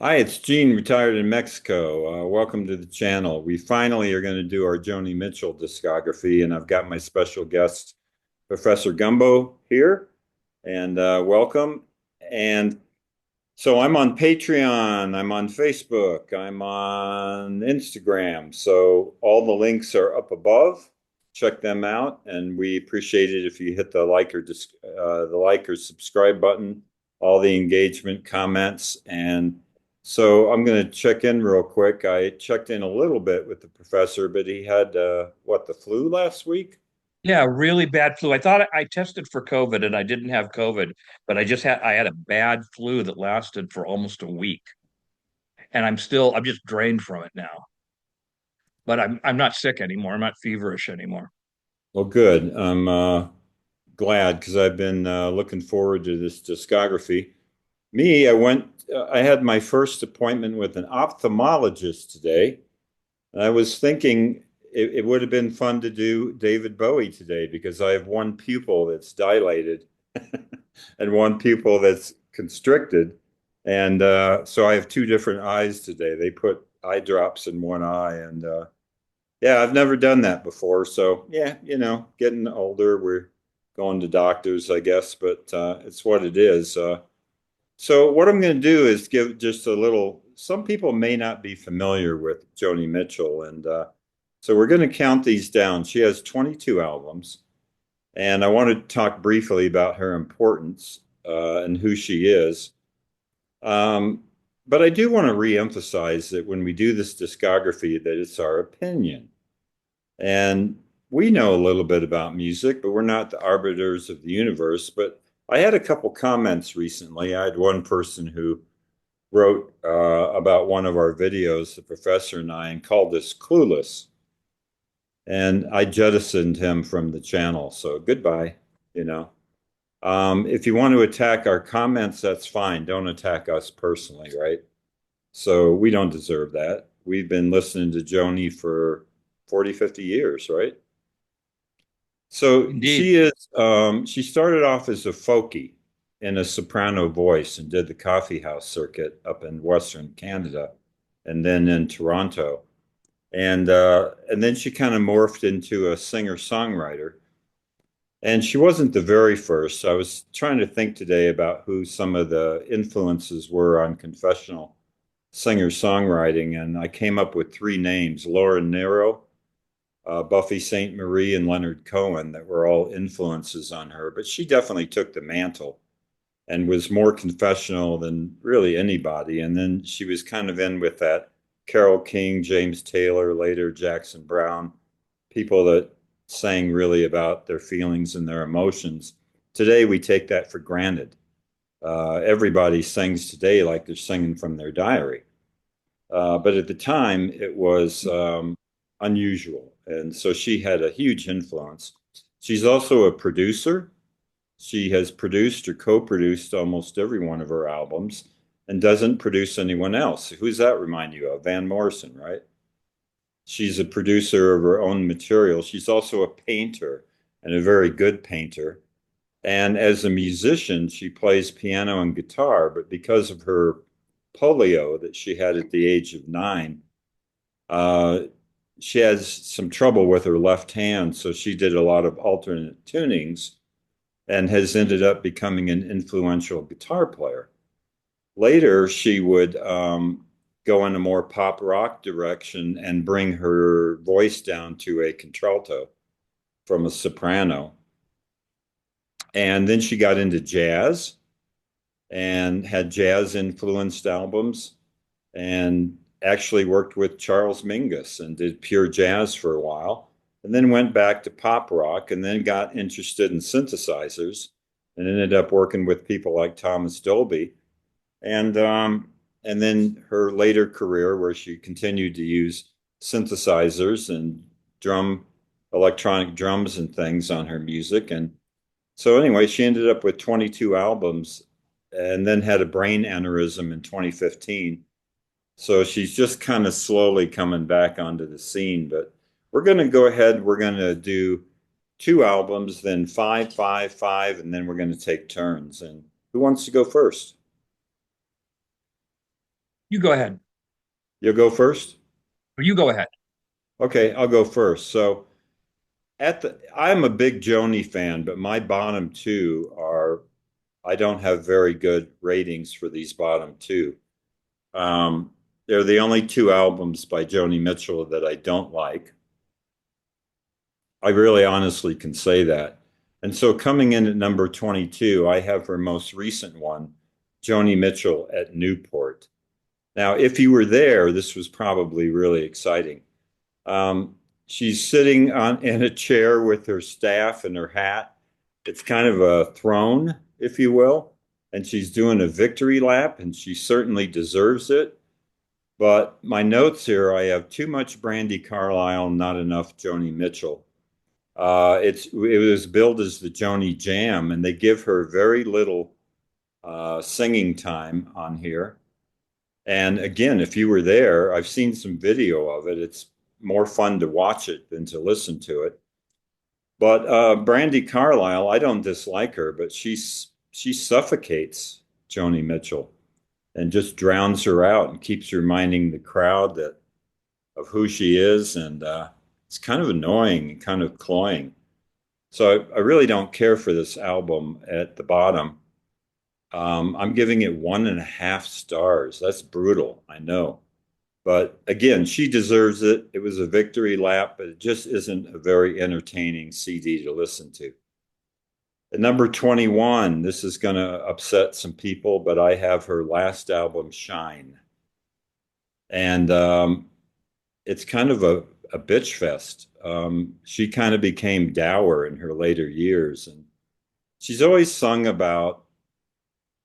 Hi, it's Gene, retired in Mexico. Welcome to the channel. We finally are going to do our Joni Mitchell discography, and I've got my special guest, Professor Gumbo, here, and welcome. And so I'm on Patreon, I'm on Facebook, I'm on Instagram. So all the links are up above. Check them out, and we appreciate it if you hit the like or subscribe button, all the engagement, comments, and so I'm going to check in real quick. I checked in a little bit with the professor, but he had the flu last week? Yeah, really bad flu. I thought I tested for COVID and I didn't have COVID, but I had a bad flu that lasted for almost a week. And I'm just drained from it now. But I'm not sick anymore. I'm not feverish anymore. Well, good. I'm glad because I've been looking forward to this discography. I had my first appointment with an ophthalmologist today. And I was thinking it would have been fun to do David Bowie today because I have one pupil that's dilated and one pupil that's constricted. And so I have two different eyes today. They put eye drops in one eye. And yeah, I've never done that before. So yeah, getting older, we're going to doctors, I guess, but it's what it is. So what I'm going to do is give just a little. Some people may not be familiar with Joni Mitchell, and so we're going to count these down. She has 22 albums, and I want to talk briefly about her importance and who she is. Um, but I do want to reemphasize that when we do this discography, that it's our opinion, and we know a little bit about music, but we're not the arbiters of the universe. But I had a couple comments recently. I had one person who wrote about one of our videos, the professor and I, and called us clueless. And I jettisoned him from the channel. So goodbye, you know. If you want to attack our comments, that's fine. Don't attack us personally, right? So we don't deserve that. We've been listening to Joni for 40, 50 years, right? So Indeed. she started off as a folkie in a soprano voice and did the coffee house circuit up in Western Canada and then in Toronto. And then she kind of morphed into a singer-songwriter. And she wasn't the very first. I was trying to think today about who some of the influences were on confessional singer-songwriting, and I came up with three names: Laura Nyro, Buffy St. Marie, and Leonard Cohen, that were all influences on her. But she definitely took the mantle and was more confessional than really anybody. And then she was kind of in with that Carole King, James Taylor, later Jackson Brown, people that sang really about their feelings and their emotions. Today, we take that for granted. Everybody sings today like they're singing from their diary. But at the time, it was unusual. And so she had a huge influence. She's also a producer. She has produced or co-produced almost every one of her albums and doesn't produce anyone else. Who's that remind you of? Van Morrison, right? She's a producer of her own material. She's also a painter and a very good painter. And as a musician, she plays piano and guitar, but because of her polio that she had at the age of 9, uh, she has some trouble with her left hand. So she did a lot of alternate tunings and has ended up becoming an influential guitar player. Later, she would go in a more pop rock direction and bring her voice down to a contralto from a soprano. And then she got into jazz and had jazz influenced albums and actually worked with Charles Mingus and did pure jazz for a while, and then went back to pop rock and then got interested in synthesizers and ended up working with people like Thomas Dolby. And then her later career, where she continued to use synthesizers and drum, electronic drums and things on her music. And so anyway, she ended up with 22 albums and then had a brain aneurysm in 2015. So she's just kind of slowly coming back onto the scene. But we're going to go ahead. We're going to do two albums, then five, five, five, and then we're going to take turns. And who wants to go first? You go ahead. You'll go first? You go ahead. Okay, I'll go first. So I'm a big Joni fan, but my bottom two are, I don't have very good ratings for these bottom two. Um, they're the only two albums by Joni Mitchell that I don't like. I really honestly can say that. And so coming in at number 22, I have her most recent one, Joni Mitchell at Newport. Now, if you were there, this was probably really exciting. Um, she's sitting in a chair with her staff and her hat. It's kind of a throne, if you will. And she's doing a victory lap, and she certainly deserves it. But my notes here, I have too much Brandy Carlisle, not enough Joni Mitchell. It was billed as the Joni Jam, and they give her very little singing time on here. And again, if you were there, I've seen some video of it. It's more fun to watch it than to listen to it. But Brandy Carlisle, I don't dislike her, but she suffocates Joni Mitchell and just drowns her out and keeps reminding the crowd that of who she is, and it's kind of annoying and kind of cloying. So I really don't care for this album at the bottom. I'm giving it 1.5 stars. That's brutal, I know. But again, she deserves it. It was a victory lap, but it just isn't a very entertaining CD to listen to. At number 21, this is going to upset some people, but I have her last album, Shine. And it's kind of a bitch fest. She kind of became dour in her later years. And she's always sung about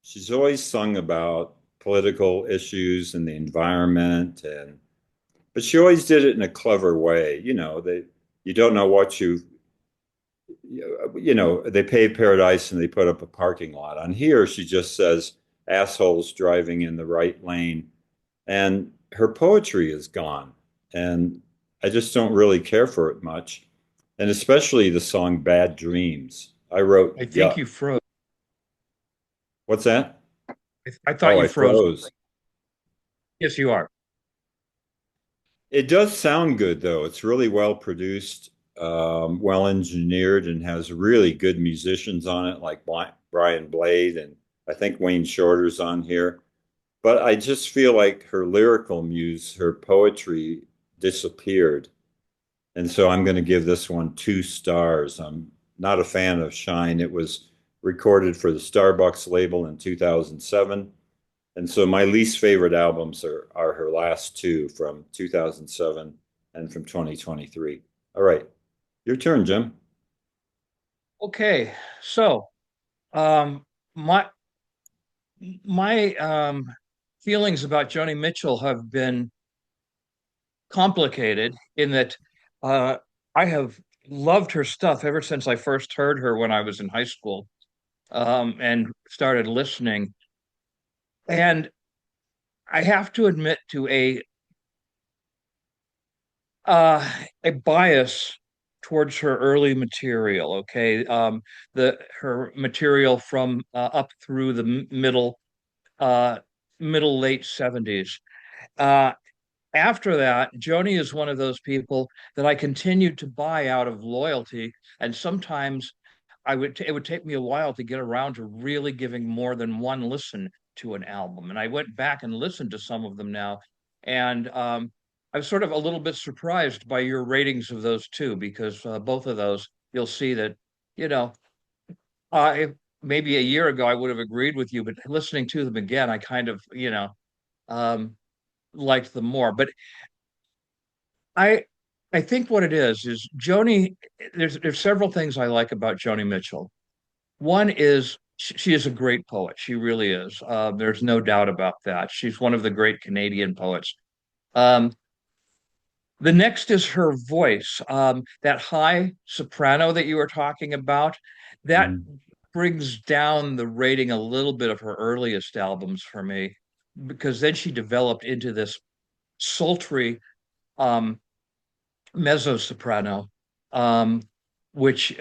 she's always sung about political issues and the environment, and but she always did it in a clever way. You don't know what they paved paradise and they put up a parking lot. On here, she just says assholes driving in the right lane, and her poetry is gone. And I just don't really care for it much. And especially the song Bad Dreams. I I wrote, think yuck. you froze. What's that? I thought Oh, you I froze. froze. Yes, you are. It does sound good, though. It's really well produced, well engineered, and has really good musicians on it, like Brian Blade, and I think Wayne Shorter's on here. But I just feel like her lyrical muse, her poetry disappeared. And so I'm going to give this one 2 stars. I'm not a fan of Shine. It was recorded for the Starbucks label in 2007. And so my least favorite albums are her last two from 2007 and from 2023. All right, your turn, Jim. Okay. So, um, my my feelings about Joni Mitchell have been complicated in that uh, I have loved her stuff ever since I first heard her when I was in high school, and started listening. And I have to admit to uh, a bias towards her early material. Okay, the her material from up through the uh, middle late 70s. Uh, After that, Joni is one of those people that I continued to buy out of loyalty, and sometimes it would take me a while to get around to really giving more than one listen to an album. And I went back and listened to some of them now, and I'm sort of a little bit surprised by your ratings of those two because both of those you'll see that you know I maybe a year ago I would have agreed with you, but listening to them again, I kind of um, liked them more. But I I think what it is Joni. There's several things I like about Joni Mitchell. One is she is a great poet. She really is. There's no doubt about that. She's one of the great Canadian poets. Um, the next is her voice. That high soprano that you were talking about, that Mhm. brings down the rating a little bit of her earliest albums for me, because then she developed into this sultry um, mezzo soprano, um, which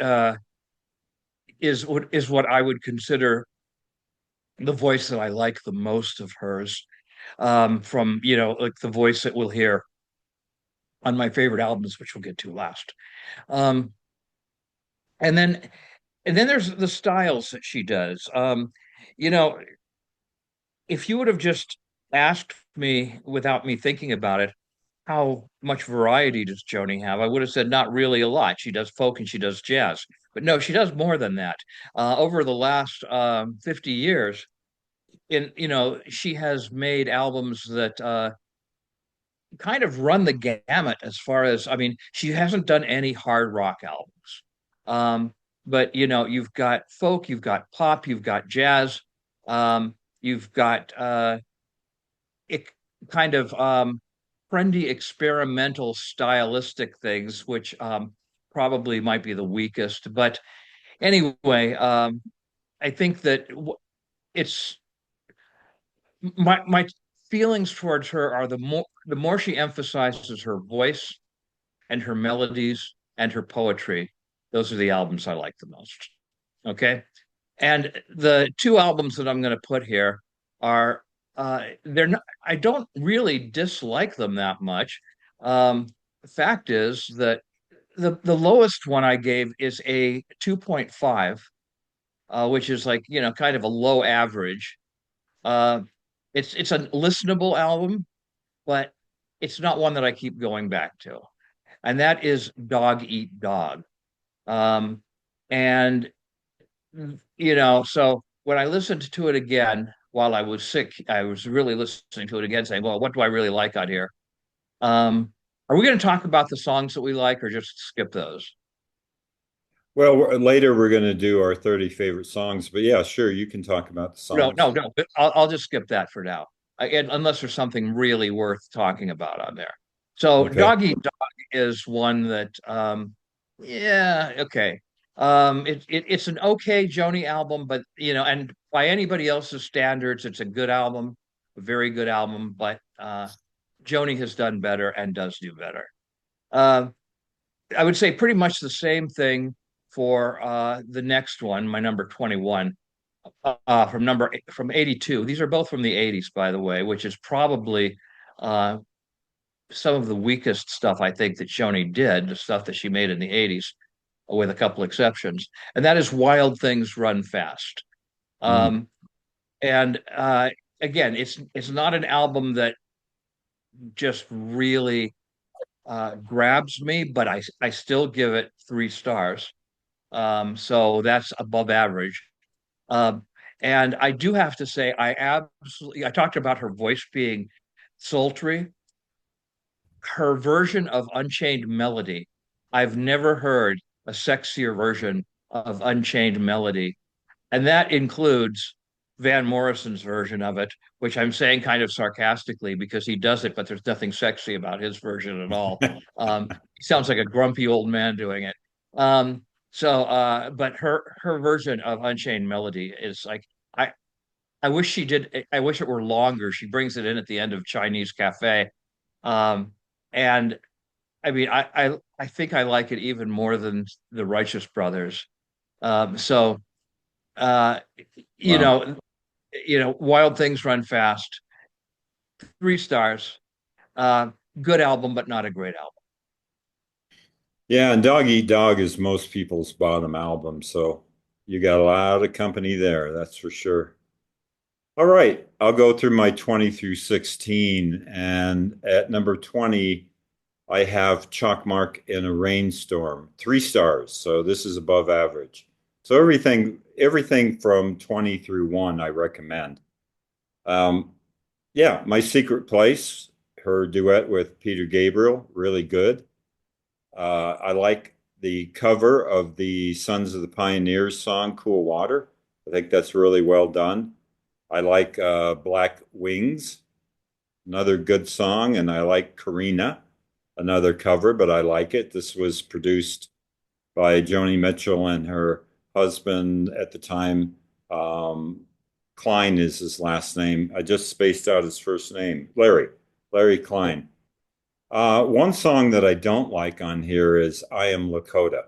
is what I would consider the voice that I like the most of hers. from, like the voice that we'll hear on my favorite albums, which we'll get to last. Um, and then and then there's the styles that she does. You know, if you would have just asked me without me thinking about it, how much variety does Joni have? I would have said not really a lot. She does folk and she does jazz, but no, she does more than that. Over the last 50 years, she has made albums that kind of run the gamut as far as, I mean, she hasn't done any hard rock albums. Um, but you've got folk, you've got pop, you've got jazz, you've got it kind of trendy experimental stylistic things, which probably might be the weakest. But anyway, I think that it's my feelings towards her are the more she emphasizes her voice and her melodies and her poetry. Those are the albums I like the most. Okay. And the two albums that I'm going to put here are they're not, I don't really dislike them that much. The fact is that the lowest one I gave is a 2.5, which is like, kind of a low average. Uh, it's a listenable album, but it's not one that I keep going back to. And that is Dog Eat Dog. Um, and so when I listened to it again while I was sick, I was really listening to it again, saying, "Well, what do I really like on here?" Um, are we going to talk about the songs that we like, or just skip those? Well, later we're going to do our 30 favorite songs, but yeah, sure, you can talk about the No, no, songs. no. I'll just skip that for now, unless there's something really worth talking about on there. So, Okay. Dog Eat Dog is one that, yeah, okay. It's an okay Joni album, but and by anybody else's standards, it's a good album, a very good album. But Joni has done better and does do better. Uh, I would say pretty much the same thing for the next one, my number 21, from 82. These are both from the 80s, by the way, which is probably uh, some of the weakest stuff I think that Joni did, the stuff that she made in the 80s, with a couple exceptions. And that is Wild Things Run Fast. Mm. Um, and again, it's not an album that just really grabs me, but I still give it 3 stars. So that's above average. Um, and I do have to say, I talked about her voice being sultry. Her version of Unchained Melody, I've never heard a sexier version of Unchained Melody. And that includes Van Morrison's version of it, which I'm saying kind of sarcastically because he does it, but there's nothing sexy about his version at all. He sounds like a grumpy old man doing it. But her version of Unchained Melody is like I I wish she did. I wish it were longer. She brings it in at the end of Chinese Cafe, um, and I mean I think I like it even more than the Righteous Brothers. So uh, you Wow. know, Wild Things Run Fast, 3 stars. Uh, Good album, but not a great album. Yeah, and Dog Eat Dog is most people's bottom album, so you got a lot of company there, that's for sure. All right, I'll go through my 20 through 16, and at number 20, I have Chalk Mark in a Rainstorm, 3 stars, so this is above average. So everything from 20 through 1, I recommend. Um, yeah, My Secret Place, her duet with Peter Gabriel, really good. I like the cover of the Sons of the Pioneers song, Cool Water. I think that's really well done. I like Black Wings, another good song, and I like Karina, another cover, but I like it. This was produced by Joni Mitchell and her husband at the time. Um, Klein is his last name. I just spaced out his first name, Larry Klein. One song that I don't like on here is I Am Lakota.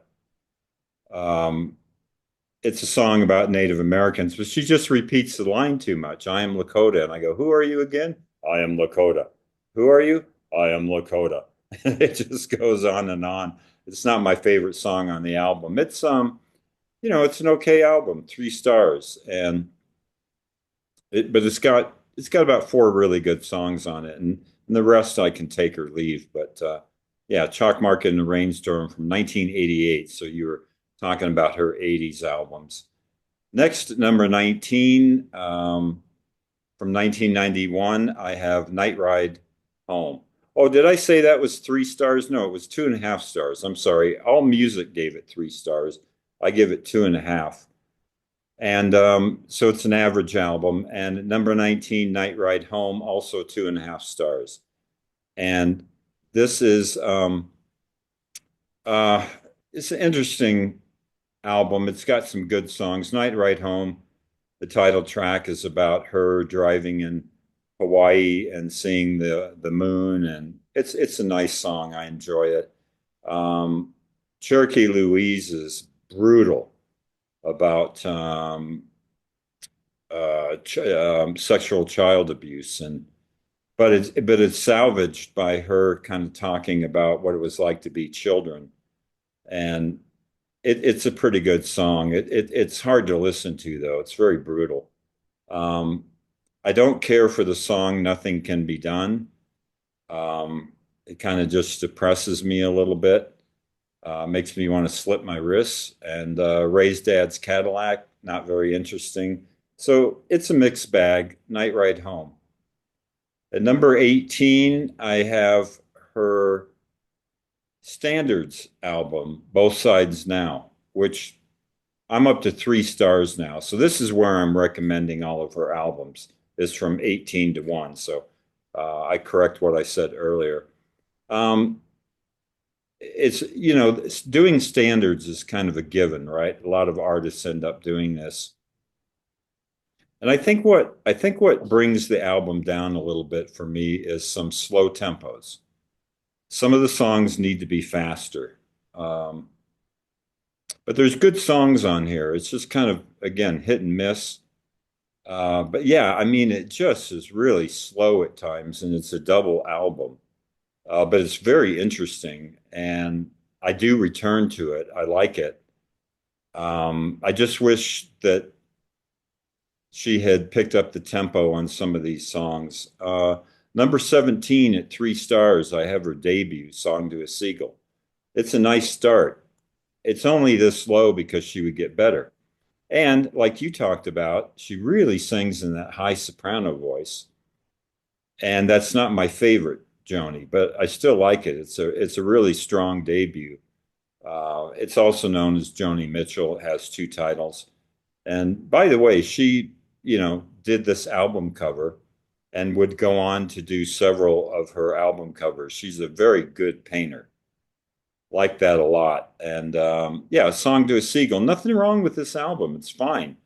Um, it's a song about Native Americans, but she just repeats the line too much. I am Lakota. And I go, who are you again? I am Lakota. Who are you? I am Lakota. It just goes on and on. It's not my favorite song on the album. It's an okay album, 3 stars, but it's got about four really good songs on it, and the rest I can take or leave. But yeah, Chalk Market and the Rainstorm from 1988. So you were talking about her 80s albums. Next, number 19, from 1991, I have Night Ride Home. Oh, did I say that was 3 stars? No, it was 2.5 stars. I'm sorry. All Music gave it 3 stars. I give it 2.5. And so it's an average album. And number 19, Night Ride Home, also 2.5 stars. And this is uh, it's an interesting album. It's got some good songs. Night Ride Home, the title track, is about her driving in Hawaii and seeing the moon, and it's a nice song. I enjoy it. Um, Cherokee Louise is brutal about sexual child abuse, and but it's salvaged by her kind of talking about what it was like to be children, and it's a pretty good song. It's hard to listen to though. It's very brutal. Um, I don't care for the song "Nothing Can Be Done." It kind of just depresses me a little bit. Makes me want to slip my wrists. And Ray's Dad's Cadillac, not very interesting. So it's a mixed bag. Night Ride Home. At number 18, I have her Standards album, Both Sides Now, which I'm up to 3 stars now. So this is where I'm recommending all of her albums, is from 18 to 1. So I correct what I said earlier. Um, doing standards is kind of a given, right? A lot of artists end up doing this. And I think what brings the album down a little bit for me is some slow tempos. Some of the songs need to be faster. Um, but there's good songs on here. It's just kind of, again, hit and miss. But yeah, I mean, it just is really slow at times, and it's a double album. But it's very interesting, and I do return to it. I like it. I just wish that she had picked up the tempo on some of these songs. Number 17 at 3 stars, I have her debut, Song to a Seagull. It's a nice start. It's only this low because she would get better. And like you talked about, she really sings in that high soprano voice. And that's not my favorite Joni, but I still like it. It's a really strong debut. It's also known as Joni Mitchell. It has 2 titles. And by the way, she, did this album cover and would go on to do several of her album covers. She's a very good painter. Like that a lot. And yeah, Song to a Seagull. Nothing wrong with this album. It's fine.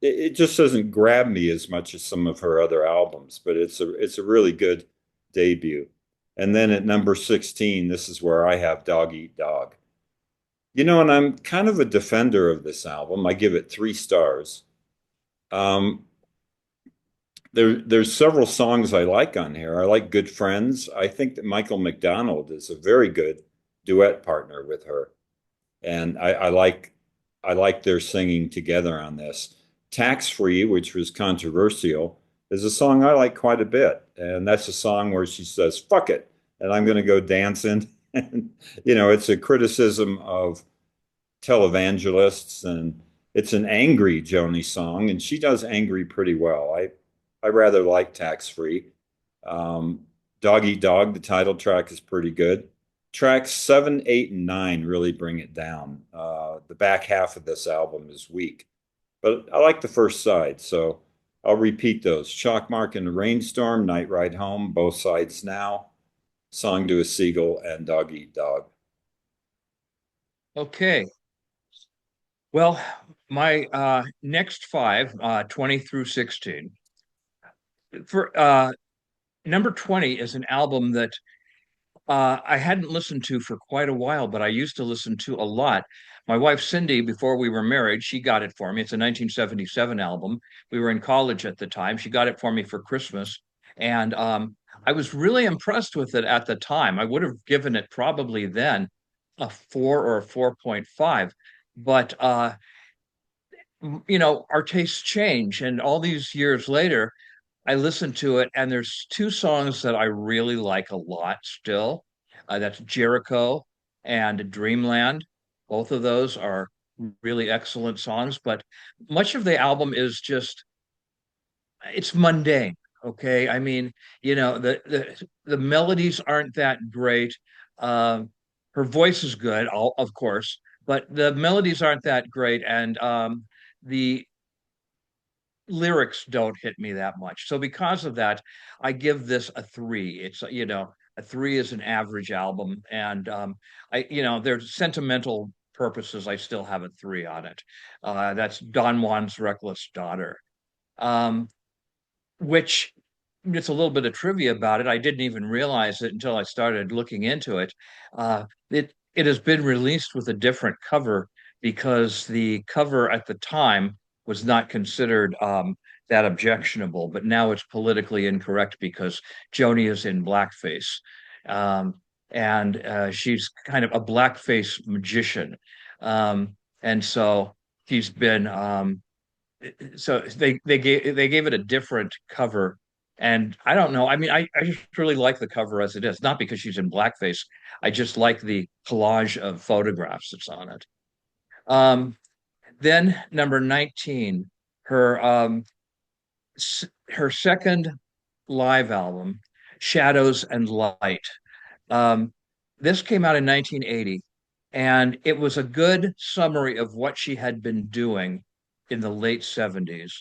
It just doesn't grab me as much as some of her other albums, but it's a really good debut. And then at number 16, this is where I have Dog Eat Dog. And I'm kind of a defender of this album. I give it 3 stars. Um, there's several songs I like on here. I like Good Friends. I think that Michael McDonald is a very good duet partner with her, and I like their singing together on this. Tax Free, which was controversial, is a song I like quite a bit, and that's a song where she says "fuck it" and I'm going to go dancing. And it's a criticism of televangelists, and it's an angry Joni song, and she does angry pretty well. I rather like Tax Free. Um, Dog Eat Dog, the title track, is pretty good. Tracks 7, 8, and 9 really bring it down. The back half of this album is weak, but I like the first side, so I'll repeat those. Chalk Mark and the Rainstorm, Night Ride Home, Both Sides Now, Song to a Seagull, and Dog Eat Dog. Okay. Well, my next five, 20 through 16. For number 20 is an album that I hadn't listened to for quite a while, but I used to listen to a lot. My wife Cindy, before we were married, she got it for me. It's a 1977 album. We were in college at the time. She got it for me for Christmas, And I was really impressed with it at the time. I would have given it probably then a 4 or a 4.5. But our tastes change. And all these years later, I listen to it, and there's two songs that I really like a lot still. That's Jericho and Dreamland. Both of those are really excellent songs, but much of the album is just it's mundane. Okay. I mean, the melodies aren't that great. Um, Her voice is good, of course, but the melodies aren't that great, and the lyrics don't hit me that much. So because of that, I give this a three. A three is an average album, and there's sentimental purposes. I still have a three on it. That's Don Juan's Reckless Daughter. Um, which it's a little bit of trivia about it. I didn't even realize it until I started looking into it. It has been released with a different cover because the cover at the time was not considered that objectionable, but now it's politically incorrect because Joni is in blackface. Um, and she's kind of a blackface magician. And so she's been so they gave it a different cover, and I don't know. I mean, I just really like the cover as it is, not because she's in blackface. I just like the collage of photographs that's on it. um then number 19, her her second live album, Shadows and Light. um this came out in 1980, and it was a good summary of what she had been doing in the late 70s.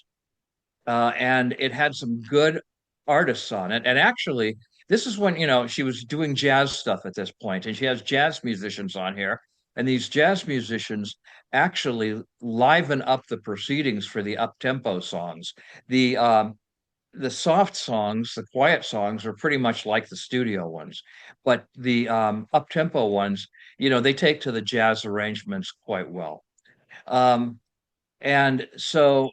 And it had some good artists on it. And actually, this is when she was doing jazz stuff at this point, and she has jazz musicians on here, and these jazz musicians actually liven up the proceedings for the up-tempo songs. The um, the soft songs, the quiet songs, are pretty much like the studio ones, but the up-tempo ones, they take to the jazz arrangements quite well. Um, and so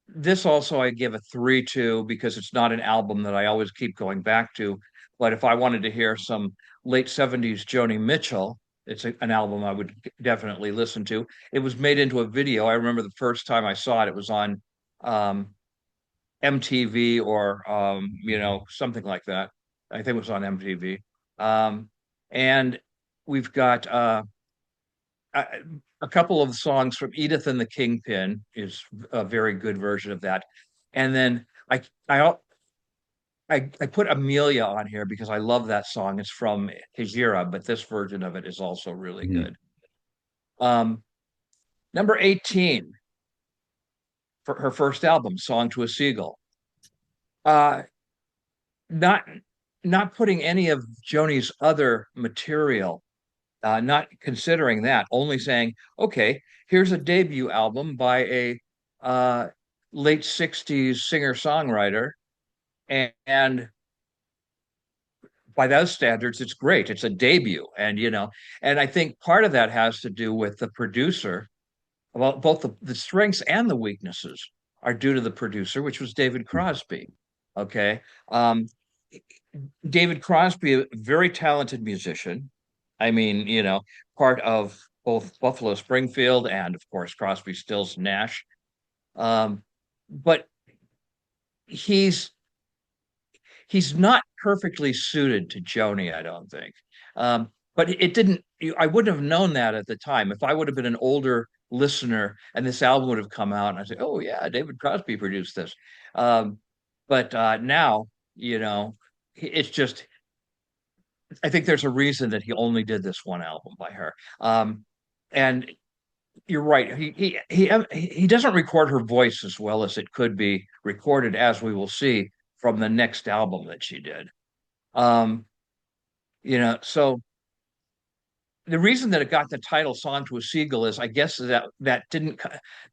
this also I give a three to because it's not an album that I always keep going back to. But if I wanted to hear some late 70s Joni Mitchell, it's an album I would definitely listen to. It was made into a video. I remember the first time I saw it, it was on um, MTV or something like that. I think it was on MTV. And we've got a, a couple of songs from Edith and the Kingpin is a very good version of that. And then I put Amelia on here because I love that song. It's from Hijira, but this version of it is also really Mhm. good. Um, Number 18 for her first album, Song to a Seagull. Uh, not not putting any of Joni's other material, not considering that, only saying, okay, here's a debut album by a uh, late 60s singer-songwriter. And by those standards, it's great. It's a debut. And I think part of that has to do with the producer. Well, both the strengths and the weaknesses are due to the producer, which was David Crosby. Okay. Um, David Crosby, a very talented musician. I mean, part of both Buffalo Springfield and, of course, Crosby, Stills, Nash. But he's he's not perfectly suited to Joni, I don't think. But it didn't. I wouldn't have known that at the time. If I would have been an older listener and this album would have come out, and I say, "Oh yeah, David Crosby produced this." Um, but now, it's just I think there's a reason that he only did this one album by her. And you're right. He doesn't record her voice as well as it could be recorded, as we will see from the next album that she did. Um, so the reason that it got the title "Song to a Seagull" is, I guess, that didn't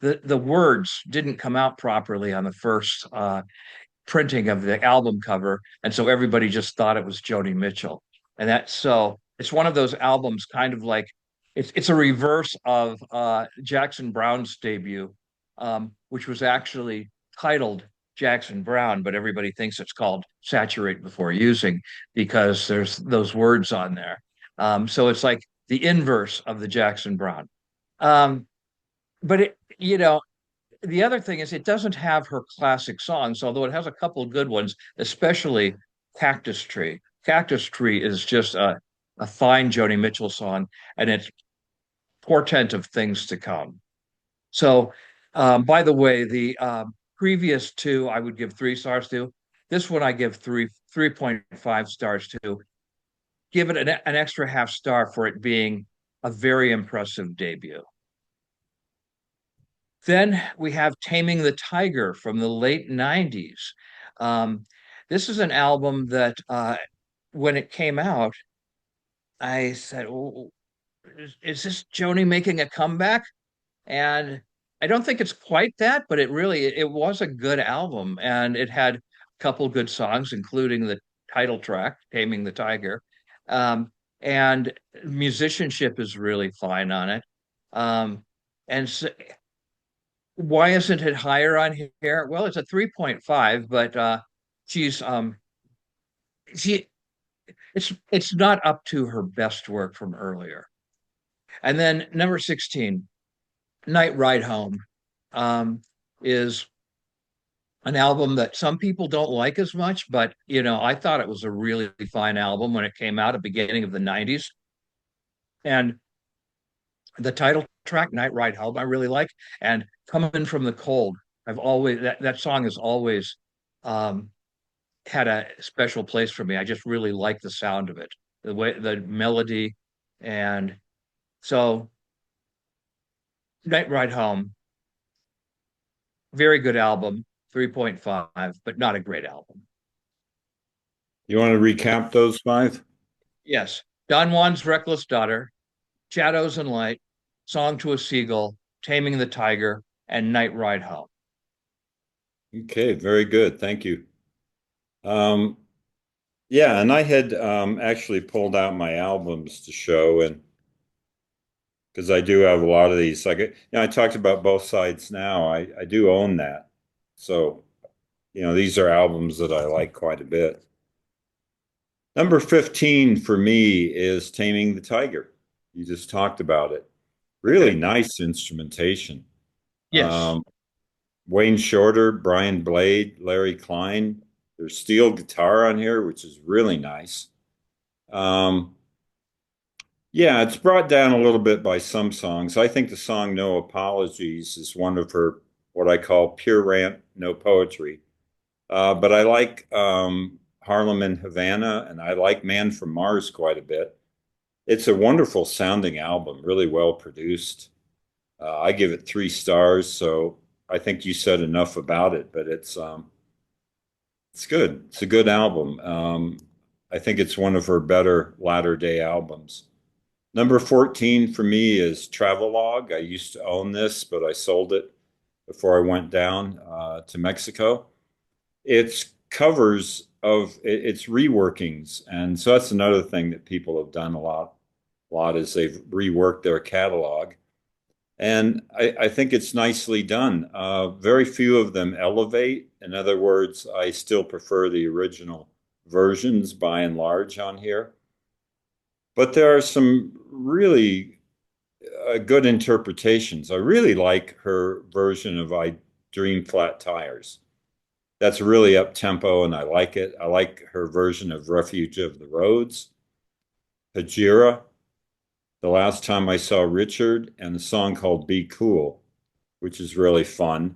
the words didn't come out properly on the first printing of the album cover, and so everybody just thought it was Joni Mitchell. And that's so it's one of those albums, kind of like it's a reverse of Jackson Browne's debut, which was actually titled Jackson Brown, but everybody thinks it's called Saturate Before Using because there's those words on there. So it's like the inverse of the Jackson Brown. Um, but the other thing is it doesn't have her classic songs, although it has a couple of good ones, especially Cactus Tree. Cactus Tree is just a fine Joni Mitchell song, and it's portent of things to come. So, by the way, the previous two I would give 3 stars to. This one I give 3.5 stars to. Give it an extra half star for it being a very impressive debut. Then we have Taming the Tiger from the late 90s. Um, this is an album that when it came out, I said, "Oh, is this Joni making a comeback?" And I don't think it's quite that, but it was a good album, and it had a couple good songs, including the title track, "Taming the Tiger," um, and musicianship is really fine on it. Um, and so, why isn't it higher on here? Well, it's a 3.5, but she's she it's not up to her best work from earlier. And then number 16, Night Ride Home, um, is an album that some people don't like as much, but I thought it was a really fine album when it came out at the beginning of the 90s. And the title track, Night Ride Home, I really like. And Coming from the Cold, I've always that song has always um, had a special place for me. I just really like the sound of it, the way the melody, and so Night Ride Home, very good album, 3.5, but not a great album. You want to recap those five? Yes, Don Juan's Reckless Daughter, Shadows and Light, Song to a Seagull, Taming the Tiger, and Night Ride Home. Okay, very good. Thank you. Um, yeah, and I had actually pulled out my albums to show, and because I do have a lot of these. Like, I talked about Both Sides Now. I do own that. So, these are albums that I like quite a bit. Number 15 for me is Taming the Tiger. You just talked about it. Really Okay. nice instrumentation. Yes. Um, Wayne Shorter, Brian Blade, Larry Klein. There's steel guitar on here, which is really nice. Um, yeah, it's brought down a little bit by some songs. I think the song No Apologies is one of her, what I call pure rant, no poetry. But I like Harlem and Havana, and I like Man from Mars quite a bit. It's a wonderful sounding album, really well produced. I give it 3 stars, so I think you said enough about it, but it's good. It's a good album. I think it's one of her better latter day albums. Number 14 for me is Travelogue. I used to own this, but I sold it before I went down to Mexico. It's covers of it's reworkings, and so that's another thing that people have done a lot is they've reworked their catalog, and I think it's nicely done. Very few of them elevate. In other words, I still prefer the original versions by and large on here, but there are some really good interpretations. I really like her version of "I Dream Flat Tires." That's really up tempo, and I like it. I like her version of Refuge of the Roads, Hajira, The Last Time I Saw Richard, and a song called Be Cool, which is really fun.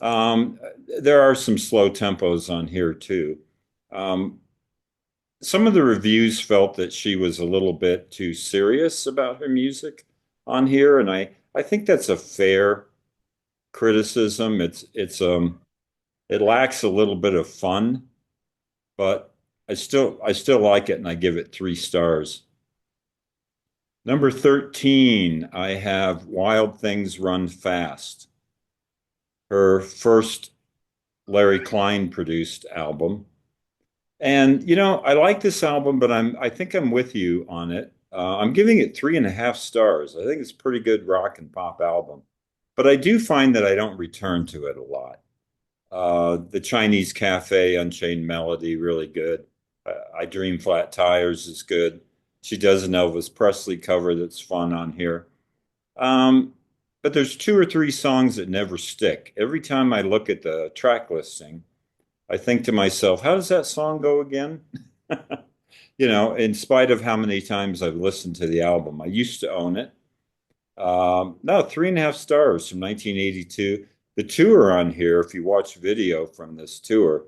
Um, there are some slow tempos on here too. Um, some of the reviews felt that she was a little bit too serious about her music on here, and I think that's a fair criticism. It lacks a little bit of fun, but I still like it and I give it 3 stars. Number 13, I have Wild Things Run Fast, her first Larry Klein produced album. And I like this album, but I think I'm with you on it. I'm giving it 3.5 stars. I think it's a pretty good rock and pop album. But I do find that I don't return to it a lot. The Chinese Cafe, Unchained Melody, really good. I Dream Flat Tires is good. She does an Elvis Presley cover that's fun on here. Um, but there's two or three songs that never stick. Every time I look at the track listing, I think to myself, how does that song go again? In spite of how many times I've listened to the album, I used to own it. No, 3.5 stars from 1982. The tour on here, if you watch video from this tour,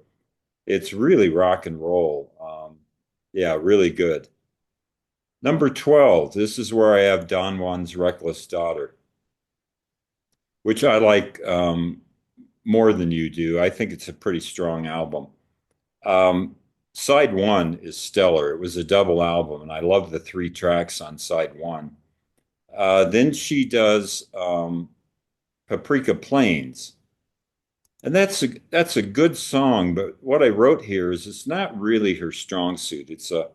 it's really rock and roll. Yeah, really good. Number 12, this is where I have Don Juan's Reckless Daughter, which I like more than you do. I think it's a pretty strong album. Um, side one is stellar. It was a double album, and I love the three tracks on side one. Then she does Paprika Plains. And that's a good song, but what I wrote here is it's not really her strong suit. It's a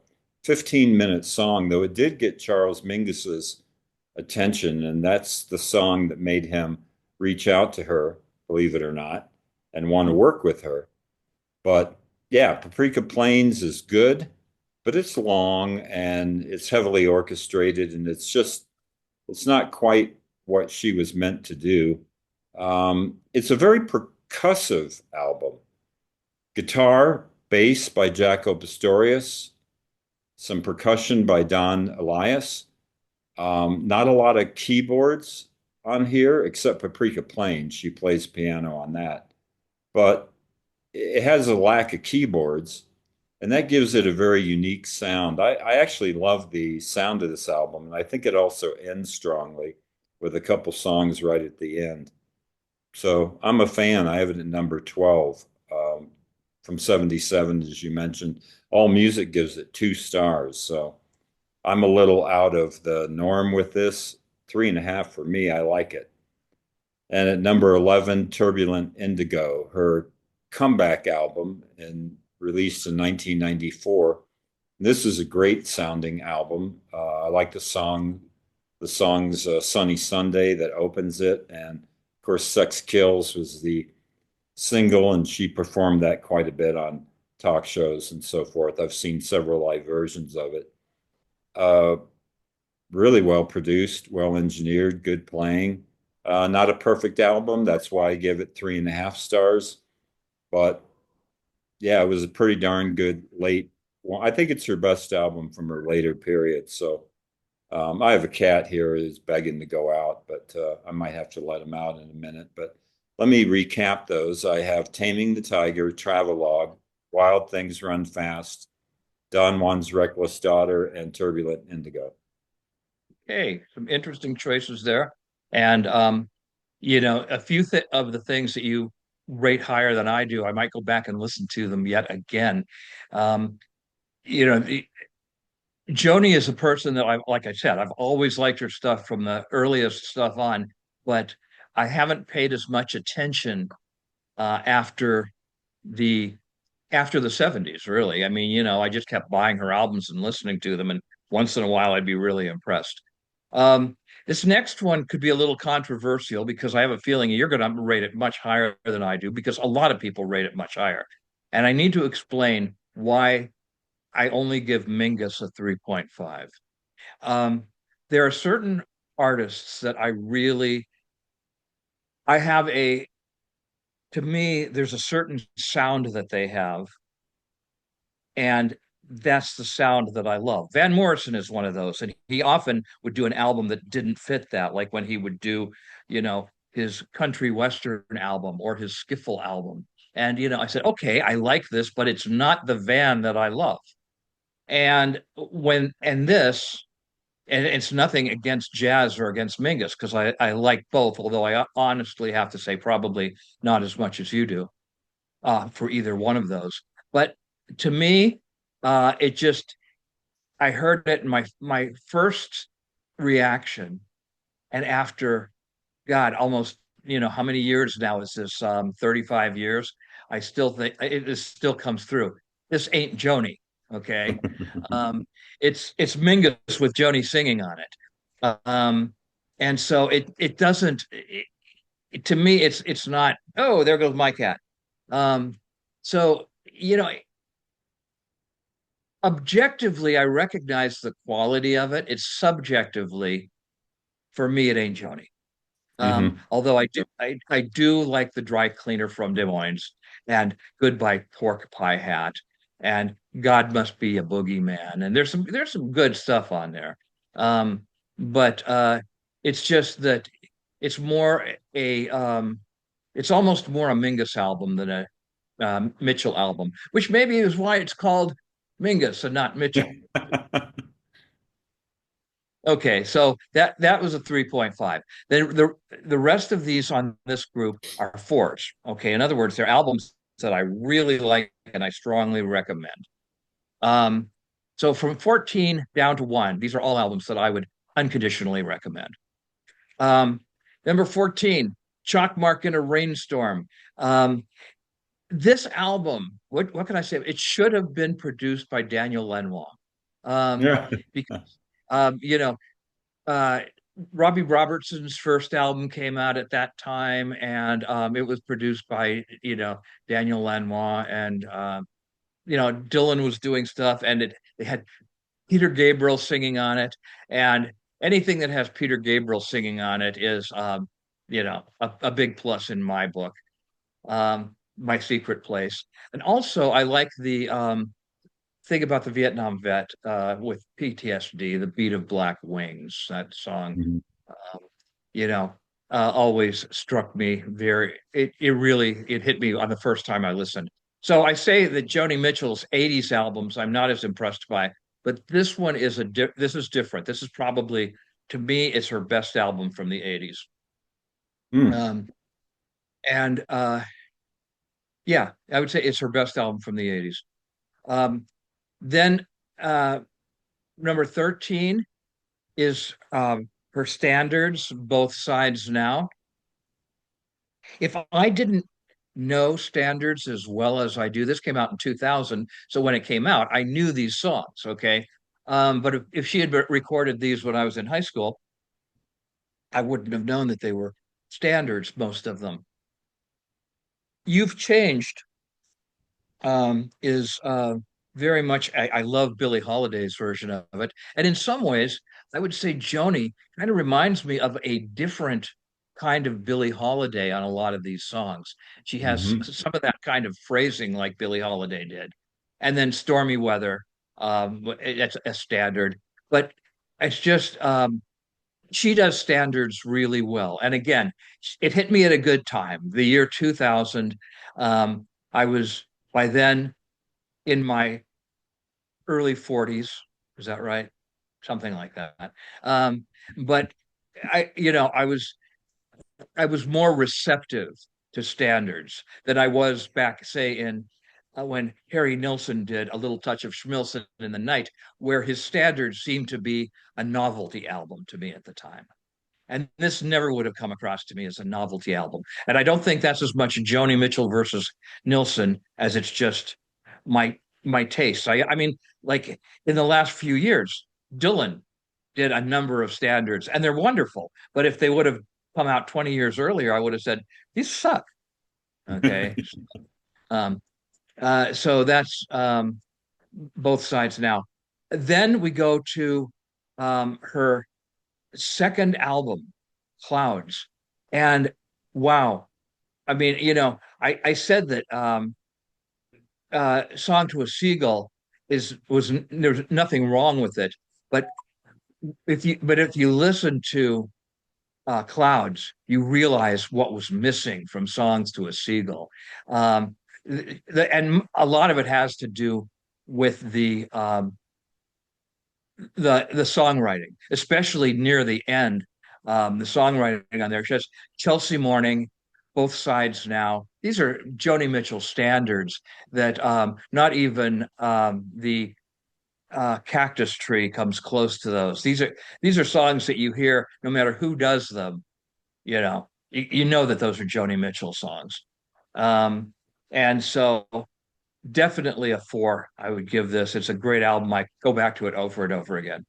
15-minute song, though it did get Charles Mingus's attention, and that's the song that made him reach out to her, believe it or not, and want to work with her. But yeah, Paprika Plains is good, but it's long and it's heavily orchestrated, and it's not quite what she was meant to do. It's a very percussive album. Guitar, bass by Jaco Pastorius, some percussion by Don Elias. Not a lot of keyboards on here, except Paprika Plain. She plays piano on that. But it has a lack of keyboards, and that gives it a very unique sound. I actually love the sound of this album, and I think it also ends strongly with a couple songs right at the end. So I'm a fan. I have it at number 12 from 77, as you mentioned. All Music gives it 2 stars. So I'm a little out of the norm with this. 3.5 for me. I like it. And at number 11, Turbulent Indigo, her comeback album and released in 1994. This is a great sounding album. I like the song's Sunny Sunday that opens it. And of course, Sex Kills was the single, and she performed that quite a bit on talk shows and so forth. I've seen several live versions of it. Uh, really well produced, well engineered, good playing. Not a perfect album. That's why I give it 3.5 stars. But yeah, it was a pretty darn good late. Well, I think it's her best album from her later period. So I have a cat here who's begging to go out, but I might have to let him out in a minute. But let me recap those. I have Taming the Tiger, Travelogue, Wild Things Run Fast, Don Juan's Reckless Daughter, and Turbulent Indigo. Hey, some interesting choices there. And a few of the things that you rate higher than I do, I might go back and listen to them yet again. Um, the Joni is a person that like I said, I've always liked her stuff from the earliest stuff on, but I haven't paid as much attention after the '70s, really. I mean, I just kept buying her albums and listening to them, and once in a while I'd be really impressed. Um, this next one could be a little controversial because I have a feeling you're going to rate it much higher than I do because a lot of people rate it much higher. And I need to explain why I only give Mingus a 3.5. Um, there are certain artists that I have to me, there's a certain sound that they have, and that's the sound that I love. Van Morrison is one of those, and he often would do an album that didn't fit that, like when he would do, his country western album or his skiffle album. And I said, okay, I like this, but it's not the Van that I love. And when and this, and it's nothing against jazz or against Mingus because I like both, although I honestly have to say probably not as much as you do for either one of those. But to me, it just I heard it in my first reaction, and after God, almost how many years now is this? 35 years. I still think it still comes through. This ain't Joni, okay? Um, it's Mingus with Joni singing on it, and so it doesn't. To me, it's not. Oh, there goes my cat. Um, so, you know, objectively, I recognize the quality of it. It's subjectively, for me, it ain't Joni. Hmm. Although I do like the dry cleaner from Des Moines and Goodbye Pork Pie Hat and God Must Be a Boogeyman. And there's some good stuff on there. But it's just that it's more it's almost more a Mingus album than a Mitchell album, which maybe is why it's called Mingus and not Mitchell. Okay, so that was a 3.5. Then the rest of these on this group are fours. Okay, in other words, they're albums that I really like and I strongly recommend. Um, so from 14 down to one, these are all albums that I would unconditionally recommend. Um, Number 14, Chalk Mark in a Rainstorm. This album, what can I say? It should have been produced by Daniel Lenoir. Um, Yeah. because you know, uh, Robbie Robertson's first album came out at that time, and it was produced by Daniel Lanois, and Dylan was doing stuff, and they had Peter Gabriel singing on it, and anything that has Peter Gabriel singing on it is a big plus in my book. My secret place, and also I like the thing about the Vietnam vet with PTSD, the beat of black wings, that song Mhm. um, you know, always struck me very. It really it hit me on the first time I listened. So I say that Joni Mitchell's '80s albums I'm not as impressed by, but this one is this is different. This is probably to me it's her best album from the '80s. Mm. Um, and Yeah, I would say it's her best album from the '80s. Then uh, number 13 is her standards, both sides now. If I didn't know standards as well as I do, this came out in 2000. So when it came out, I knew these songs. Okay. But if she had recorded these when I was in high school, I wouldn't have known that they were standards, most of them. You've Changed is very much, I love Billie Holiday's version of it. And in some ways, I would say Joni kind of reminds me of a different kind of Billie Holiday on a lot of these songs. She has Hmm. some of that kind of phrasing like Billie Holiday did. And then Stormy Weather, it's a standard. But it's just, she does standards really well. And again, it hit me at a good time. The year 2000, I was by then in my early 40s. Is that right? Something like that. Um, but I was more receptive to standards than I was back, say, in when Harry Nilsson did A Little Touch of Schmilson in the Night, where his standards seemed to be a novelty album to me at the time. And this never would have come across to me as a novelty album. And I don't think that's as much Joni Mitchell versus Nilsson as it's just my taste. I mean, like in the last few years, Dylan did a number of standards, and they're wonderful. But if they would have come out 20 years earlier, I would have said these suck. Okay, um, so that's both sides now. Then we go to her second album, Clouds. And wow, I mean, I said that Song to a Seagull there's nothing wrong with it, but if you listen to Clouds, you realize what was missing from Songs to a Seagull. And a lot of it has to do with the songwriting, especially near the end. The songwriting on there, just Chelsea Morning, both sides now. These are Joni Mitchell standards that not even the Cactus Tree comes close to those. These are songs that you hear no matter who does them. You know that those are Joni Mitchell songs. Um, and so definitely a four. I would give this. It's a great album. I go back to it over and over again.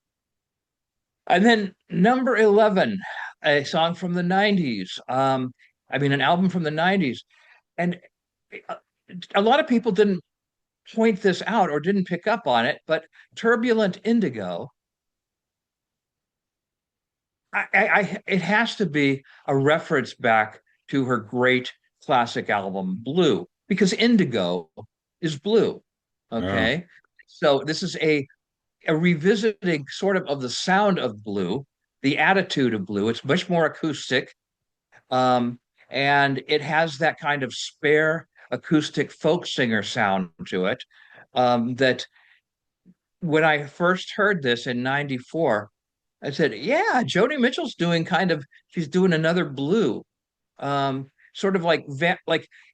And then number 11, a song from the 90s. I mean, an album from the 90s. And a lot of people didn't point this out or didn't pick up on it, but Turbulent Indigo, it has to be a reference back to her great classic album Blue, because indigo is blue. Oh, Okay, so this is a revisiting sort of the sound of Blue, the attitude of Blue. It's much more acoustic, um, and it has that kind of spare acoustic folk singer sound to it. That when I first heard this in '94, I said, "Yeah, Joni Mitchell's doing she's doing another Blue." Sort of like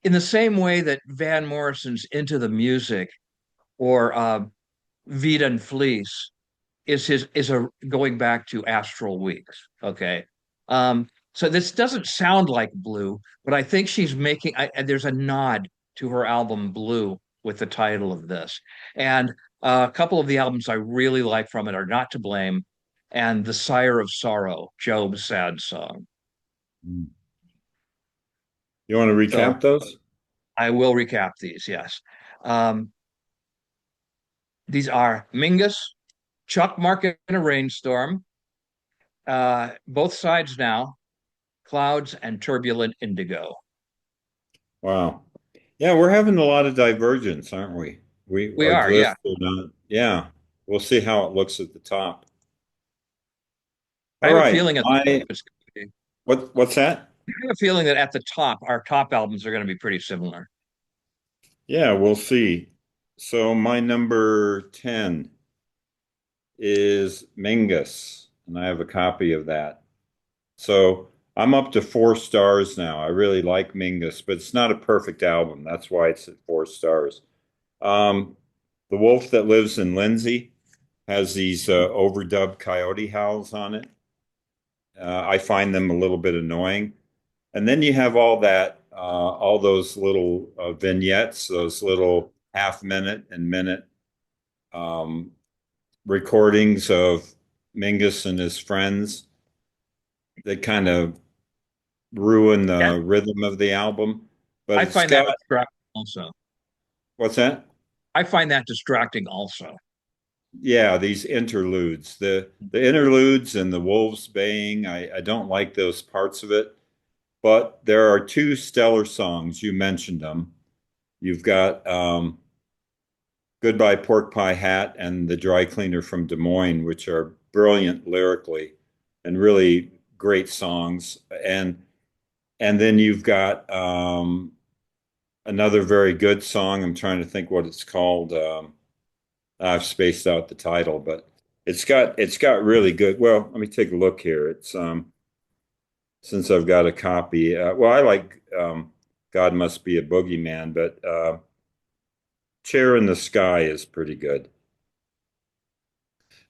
in the same way that Van Morrison's Into the Music or Vita and Fleece is a going back to Astral Weeks. Okay. So this doesn't sound like Blue, but I think she's there's a nod to her album Blue with the title of this. And a couple of the albums I really like from it are Not to Blame and The Sire of Sorrow, Job's sad song. mm. You want to So recap those? I will recap these, yes. Um, these are Mingus, Chuck Market in a Rainstorm, Both Sides Now, Clouds, and Turbulent Indigo. Wow. Yeah, we're having a lot of divergence, aren't we? We Our are, yeah. lists are not, yeah. We'll see how it looks at the top. I All have a right. feeling at the top What's that? I have a feeling that at the top, our top albums are going to be pretty similar. Yeah, we'll see. So my number 10 is Mingus, and I have a copy of that. So I'm up to 4 stars now. I really like Mingus, but it's not a perfect album. That's why it's at 4 stars. Um, The Wolf That Lives in Lindsay has these overdubbed coyote howls on it. I find them a little bit annoying. And then you have all those little vignettes, those little half minute and minute um, recordings of Mingus and his friends that kind of ruin Yeah, the rhythm of the album. But I it's find that got, distracting also. what's that? I find that distracting also. Yeah, these interludes, the interludes and the wolves baying. I don't like those parts of it. But there are two stellar songs. You mentioned them. You've got Goodbye Pork Pie Hat and The Dry Cleaner from Des Moines, which are brilliant lyrically and really great songs. And then you've got another very good song. I'm trying to think what it's called. I've spaced out the title, but it's got really good. Well, let me take a look here. It's since I've got a copy. Well, I like God Must Be a Boogeyman, but Chair in the Sky is pretty good.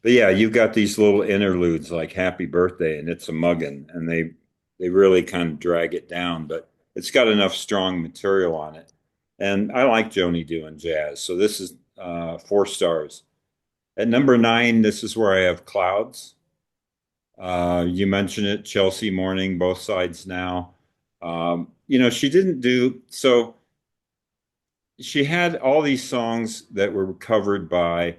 But yeah, you've got these little interludes like Happy Birthday and It's a Muggin', and they really kind of drag it down, but it's got enough strong material on it. And I like Joni doing jazz, so this is 4 stars. At number 9, this is where I have Clouds. You mentioned it, Chelsea Morning, Both Sides Now. She didn't do so. She had all these songs that were covered by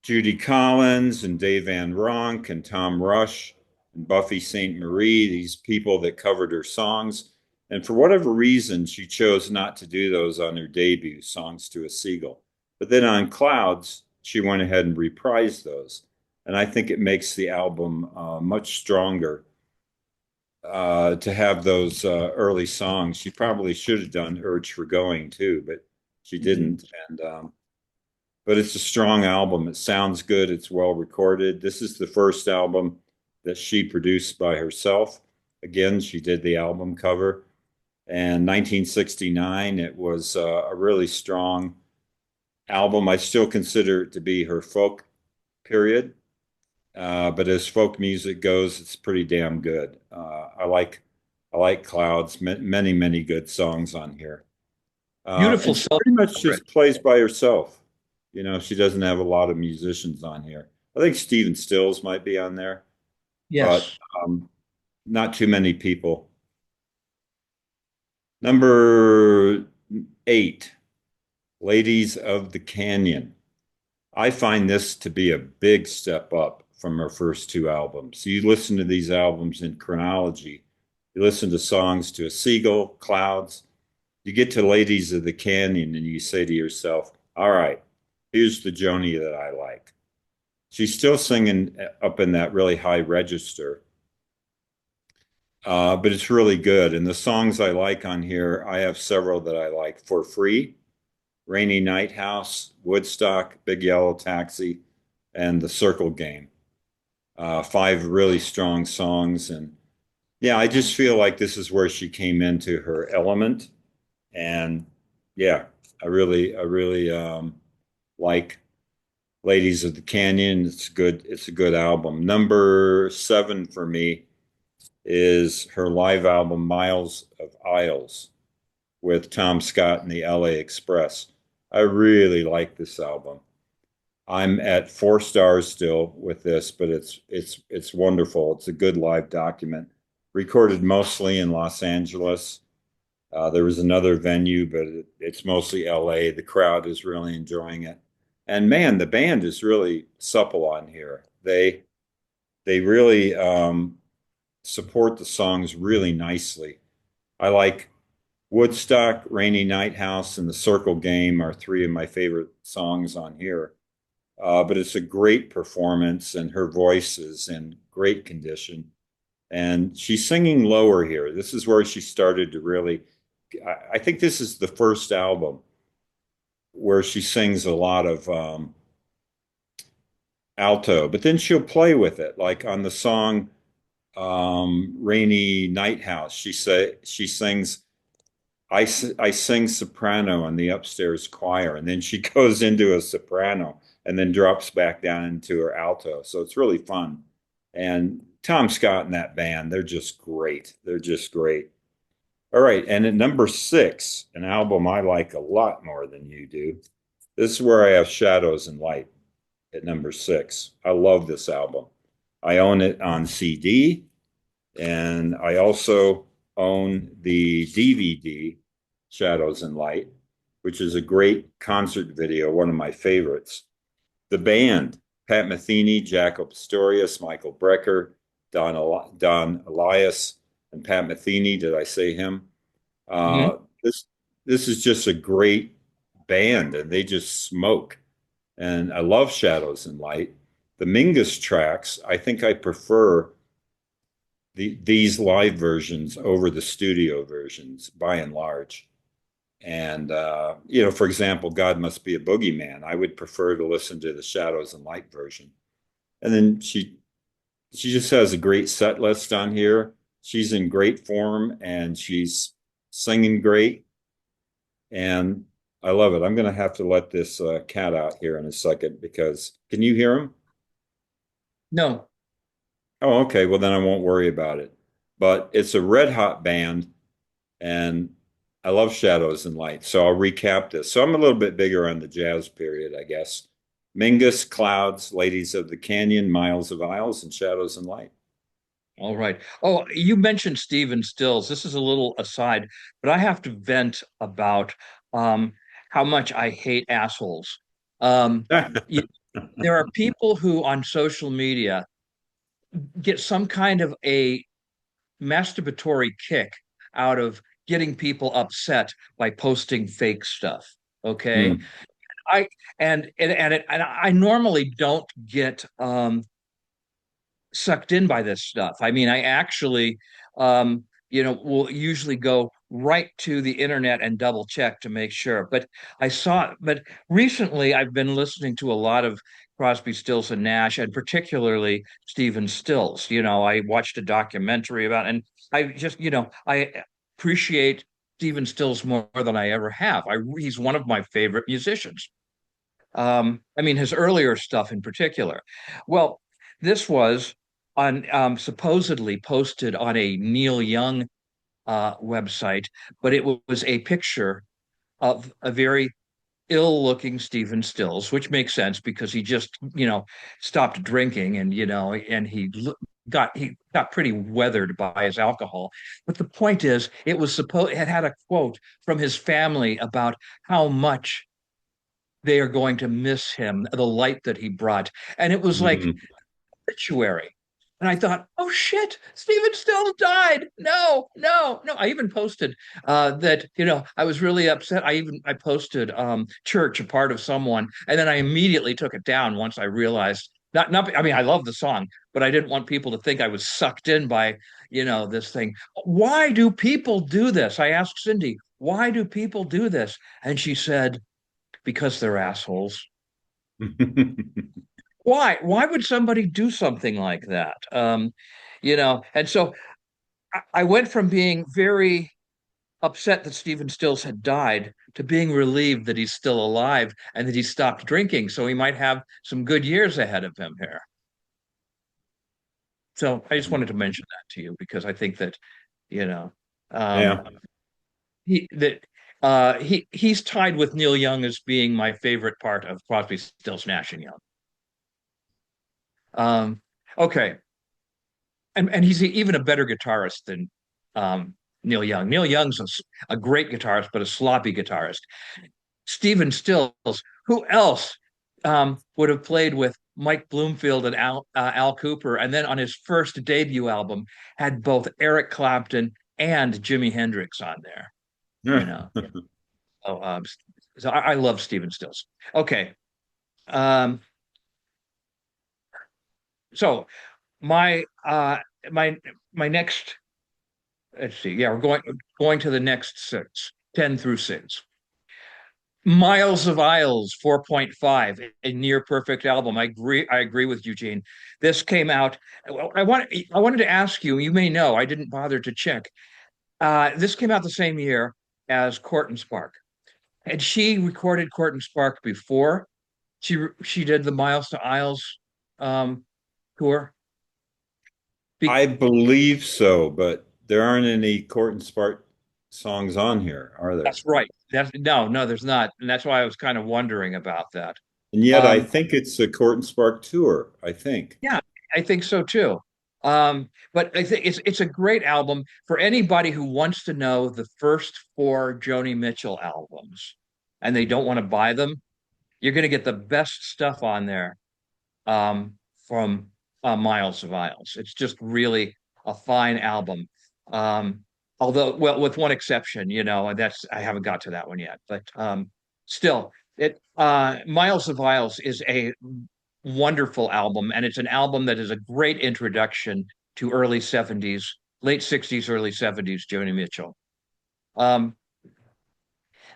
Judy Collins and Dave Van Ronk and Tom Rush and Buffy St. Marie, these people that covered her songs. And for whatever reason, she chose not to do those on her debut, Songs to a Seagull. But then on Clouds, she went ahead and reprised those. And I think it makes the album much stronger to have those early songs. She probably should have done Urge for Going too, but she Mhm. didn't. And but it's a strong album. It sounds good. It's well recorded. This is the first album that she produced by herself. Again, she did the album cover. And 1969, it was a really strong album. I still consider it to be her folk period. But as folk music goes, it's pretty damn good. I like Clouds. Many, many good songs on here. Beautiful And she self pretty much portrait. just plays by herself. She doesn't have a lot of musicians on here. I think Stephen Stills might be on there, but Yes. not too many people. Number 8, Ladies of the Canyon. I find this to be a big step up from her first two albums. You listen to these albums in chronology. You listen to songs to a seagull, clouds. You get to Ladies of the Canyon and you say to yourself, all right, here's the Joni that I like. She's still singing up in that really high register, but it's really good. And the songs I like on here, I have several that I like. For Free, Rainy Night House, Woodstock, Big Yellow Taxi, and The Circle Game. Five really strong songs. And yeah, I just feel like this is where she came into her element. And yeah, I really like Ladies of the Canyon. It's good. It's a good album. Number 7 for me is her live album, Miles of Isles, with Tom Scott and the LA Express. I really like this album. I'm at 4 stars still with this, but it's wonderful. It's a good live document. Recorded mostly in Los Angeles. There was another venue, but it's mostly LA. The crowd is really enjoying it. And man, the band is really supple on here. They really support the songs really nicely. I like Woodstock, Rainy Night House, and The Circle Game are three of my favorite songs on here. But it's a great performance, and her voice is in great condition. And she's singing lower here. This is where she started to really, I think this is the first album where she sings a lot of alto, but then she'll play with it. Like on the song Rainy Night House, she sings I sing soprano in the upstairs choir, and then she goes into a soprano and then drops back down into her alto. So it's really fun. And Tom Scott and that band, they're just great. They're just great. All right. And at number 6, an album I like a lot more than you do. This is where I have Shadows and Light at number 6. I love this album. I own it on CD, and I also own the DVD, Shadows and Light, which is a great concert video, one of my favorites. The band, Pat Metheny, Jaco Pastorius, Michael Brecker, Don Elias, and Pat Metheny. Did I say him? Mhm. This is just a great band, and they just smoke. And I love Shadows and Light. The Mingus tracks, I think I prefer these live versions over the studio versions by and large. And for example, God Must Be a Boogeyman. I would prefer to listen to the Shadows and Light version. And then she just has a great set list on here. She's in great form and she's singing great. And I love it. I'm going to have to let this cat out here in a second because can you hear him? No. Oh, okay. Well, then I won't worry about it. But it's a red hot band, and I love Shadows and Light. So I'll recap this. So I'm a little bit bigger on the jazz period, I guess. Mingus, Clouds, Ladies of the Canyon, Miles of Isles, and Shadows and Light. All right. Oh, you mentioned Stephen Stills. This is a little aside, but I have to vent about um, how much I hate assholes. Um, you, there are people who on social media get some kind of a masturbatory kick out of getting people upset by posting fake stuff. Okay. Hmm. I and I normally don't get sucked in by this stuff. I mean, I actually, will usually go right to the internet and double check to make sure. But recently I've been listening to a lot of Crosby, Stills, and Nash, and particularly Stephen Stills. I watched a documentary about, and I just, I appreciate Stephen Stills more than I ever have. He's one of my favorite musicians. I mean, his earlier stuff in particular. Well, this was on supposedly posted on a Neil Young website, but it was a picture of a very ill-looking Stephen Stills, which makes sense because he just, stopped drinking and and he got pretty weathered by his alcohol. But the point is, it had a quote from his family about how much they are going to miss him, the light that he brought. And it was like Mhm. obituary. And I thought, oh shit, Stephen Stills died. No, no, no. I even posted that, I was really upset. I posted Church, a part of someone, and then I immediately took it down once I realized not I mean, I love the song, but I didn't want people to think I was sucked in by, this thing. Why do people do this? I asked Cindy, why do people do this? And she said, because they're assholes. Why would somebody do something like that? And so I went from being very upset that Stephen Stills had died to being relieved that he's still alive and that he stopped drinking, so he might have some good years ahead of him here. So I just wanted to mention that to you because I think that, you know, um, Yeah. he's tied with Neil Young as being my favorite part of Crosby, Stills, Nash and Young. Um, okay, and he's even a better guitarist than Neil Young. Neil Young's a great guitarist, but a sloppy guitarist. Stephen Stills, who else would have played with Mike Bloomfield and Al Cooper, and then on his first debut album had both Eric Clapton and Jimi Hendrix on there. You know, so, I love Stephen Stills. Okay, um, so my my my next let's see. Yeah, we're going to the next six, 10 through 6. Miles of Isles 4.5, a near perfect album. I agree with Eugene. This came out. Well, I wanted to ask you, you may know, I didn't bother to check. This came out the same year as Court and Spark. Had she recorded Court and Spark before she did the Miles to Isles um, tour? Be I believe so, but there aren't any Court and Spark songs on here, are there? That's right. No, there's not, and that's why I was kind of wondering about that. And yet I Um, think it's a Court and Spark tour, I think. yeah, I think so too. But I think it's a great album for anybody who wants to know the first four Joni Mitchell albums, and they don't want to buy them. You're going to get the best stuff on there from Miles of Isles. It's just really a fine album. Um, Although, well, with one exception, and that's I haven't got to that one yet, but still, it Miles of Isles is a wonderful album, and it's an album that is a great introduction to early 70s, late 60s, early 70s Joni Mitchell. Um,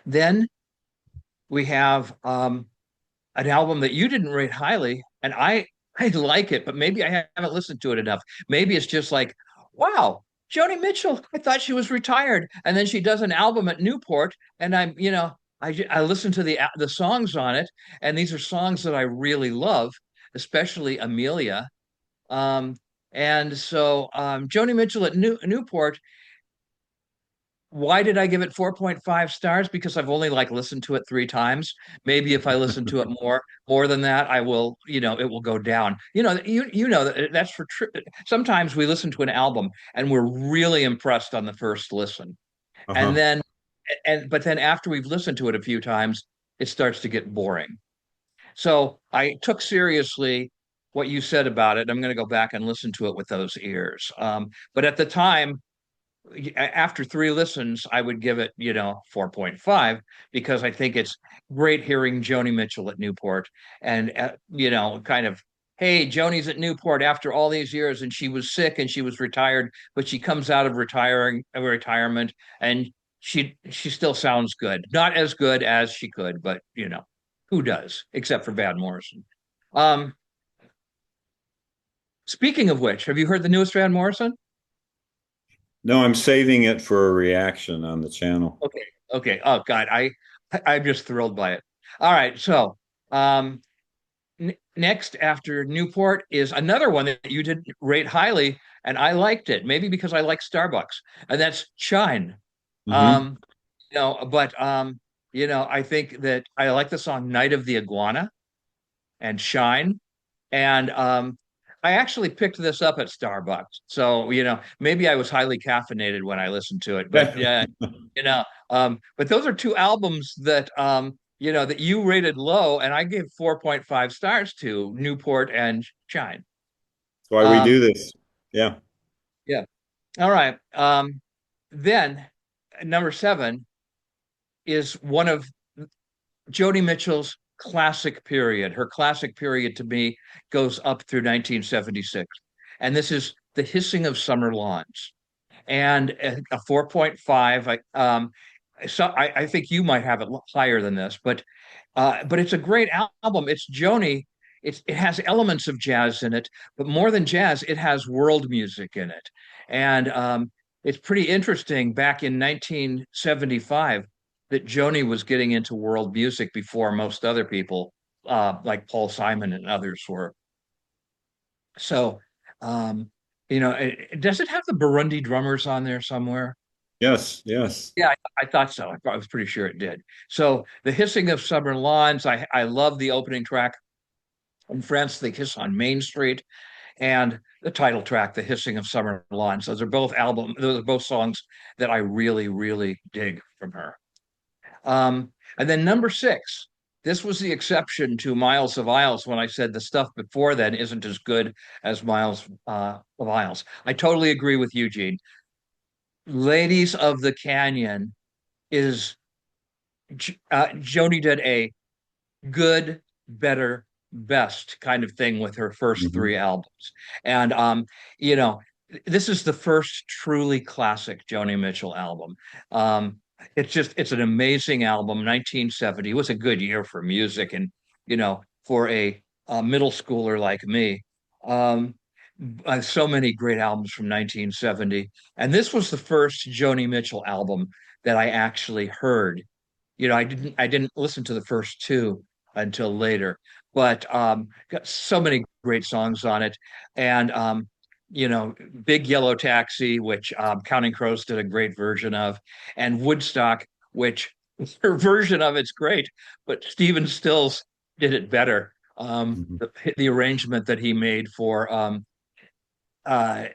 then we have an album that you didn't rate highly, and I like it, but maybe I haven't listened to it enough. Maybe it's just like, wow, Joni Mitchell, I thought she was retired, and then she does an album at Newport, and I listen to the songs on it, and these are songs that I really love, especially Amelia. Um, and so Joni Mitchell at Newport, why did I give it 4.5 stars? Because I've only like listened to it 3 times. Maybe if I listen to it more than that, I will, it will go down. You know that's for sometimes we listen to an album and we're really impressed on the first listen. And Uh-huh. then but then after we've listened to it a few times, it starts to get boring. So I took seriously what you said about it. I'm going to go back and listen to it with those ears. But at the time, after 3 listens, I would give it, 4.5 because I think it's great hearing Joni Mitchell at Newport and, kind of, hey, Joni's at Newport after all these years and she was sick and she was retired, but she comes out of retirement and she still sounds good. Not as good as she could, but, who does, except for Van Morrison. Um, Speaking of which, have you heard the newest Van Morrison? No, I'm saving it for a reaction on the channel. Okay. Okay. Oh God, I'm just thrilled by it. All right. So, um, next after Newport is another one that you did rate highly, and I liked it. Maybe because I like Starbucks, and that's Shine. Hmm. Um, but I think that I like the song "Night of the Iguana" and "Shine," and I actually picked this up at Starbucks. So, maybe I was highly caffeinated when I listened to it, but yeah, but those are two albums that that you rated low and I gave 4.5 stars to Newport and Shine. That's why we do Um, this. Yeah. yeah. All right. Then number seven is one of Joni Mitchell's classic period. Her classic period to me goes up through 1976. And this is The Hissing of Summer Lawns. And a 4.5. I think you might have it higher than this, but it's a great album. It's Joni. It has elements of jazz in it, but more than jazz, it has world music in it. And it's pretty interesting back in 1975 that Joni was getting into world music before most other people, like Paul Simon and others were. So, um, does it have the Burundi drummers on there somewhere? Yes. Yes. Yeah, I thought so. I was pretty sure it did. So, The Hissing of Summer Lawns, I love the opening track. In France, They Kiss on Main Street, and the title track, The Hissing of Summer Lawns. Those are both songs that I really, really dig from her. And then number six, this was the exception to Miles of Isles when I said the stuff before then isn't as good as Miles of Isles. I totally agree with Eugene. Ladies of the Canyon is Joni did a good, better, best kind of thing with her first Mhm. three albums. And you know, this is the first truly classic Joni Mitchell album. It's an amazing album. 1970 was a good year for music and for a middle schooler like me. Um, so many great albums from 1970. And this was the first Joni Mitchell album that I actually heard. I didn't listen to the first two until later, but got so many great songs on it. And Big Yellow Taxi, which Counting Crows did a great version of, and Woodstock, which her version of it's great, but Stephen Stills did it better. Mhm. The arrangement that he made for uh,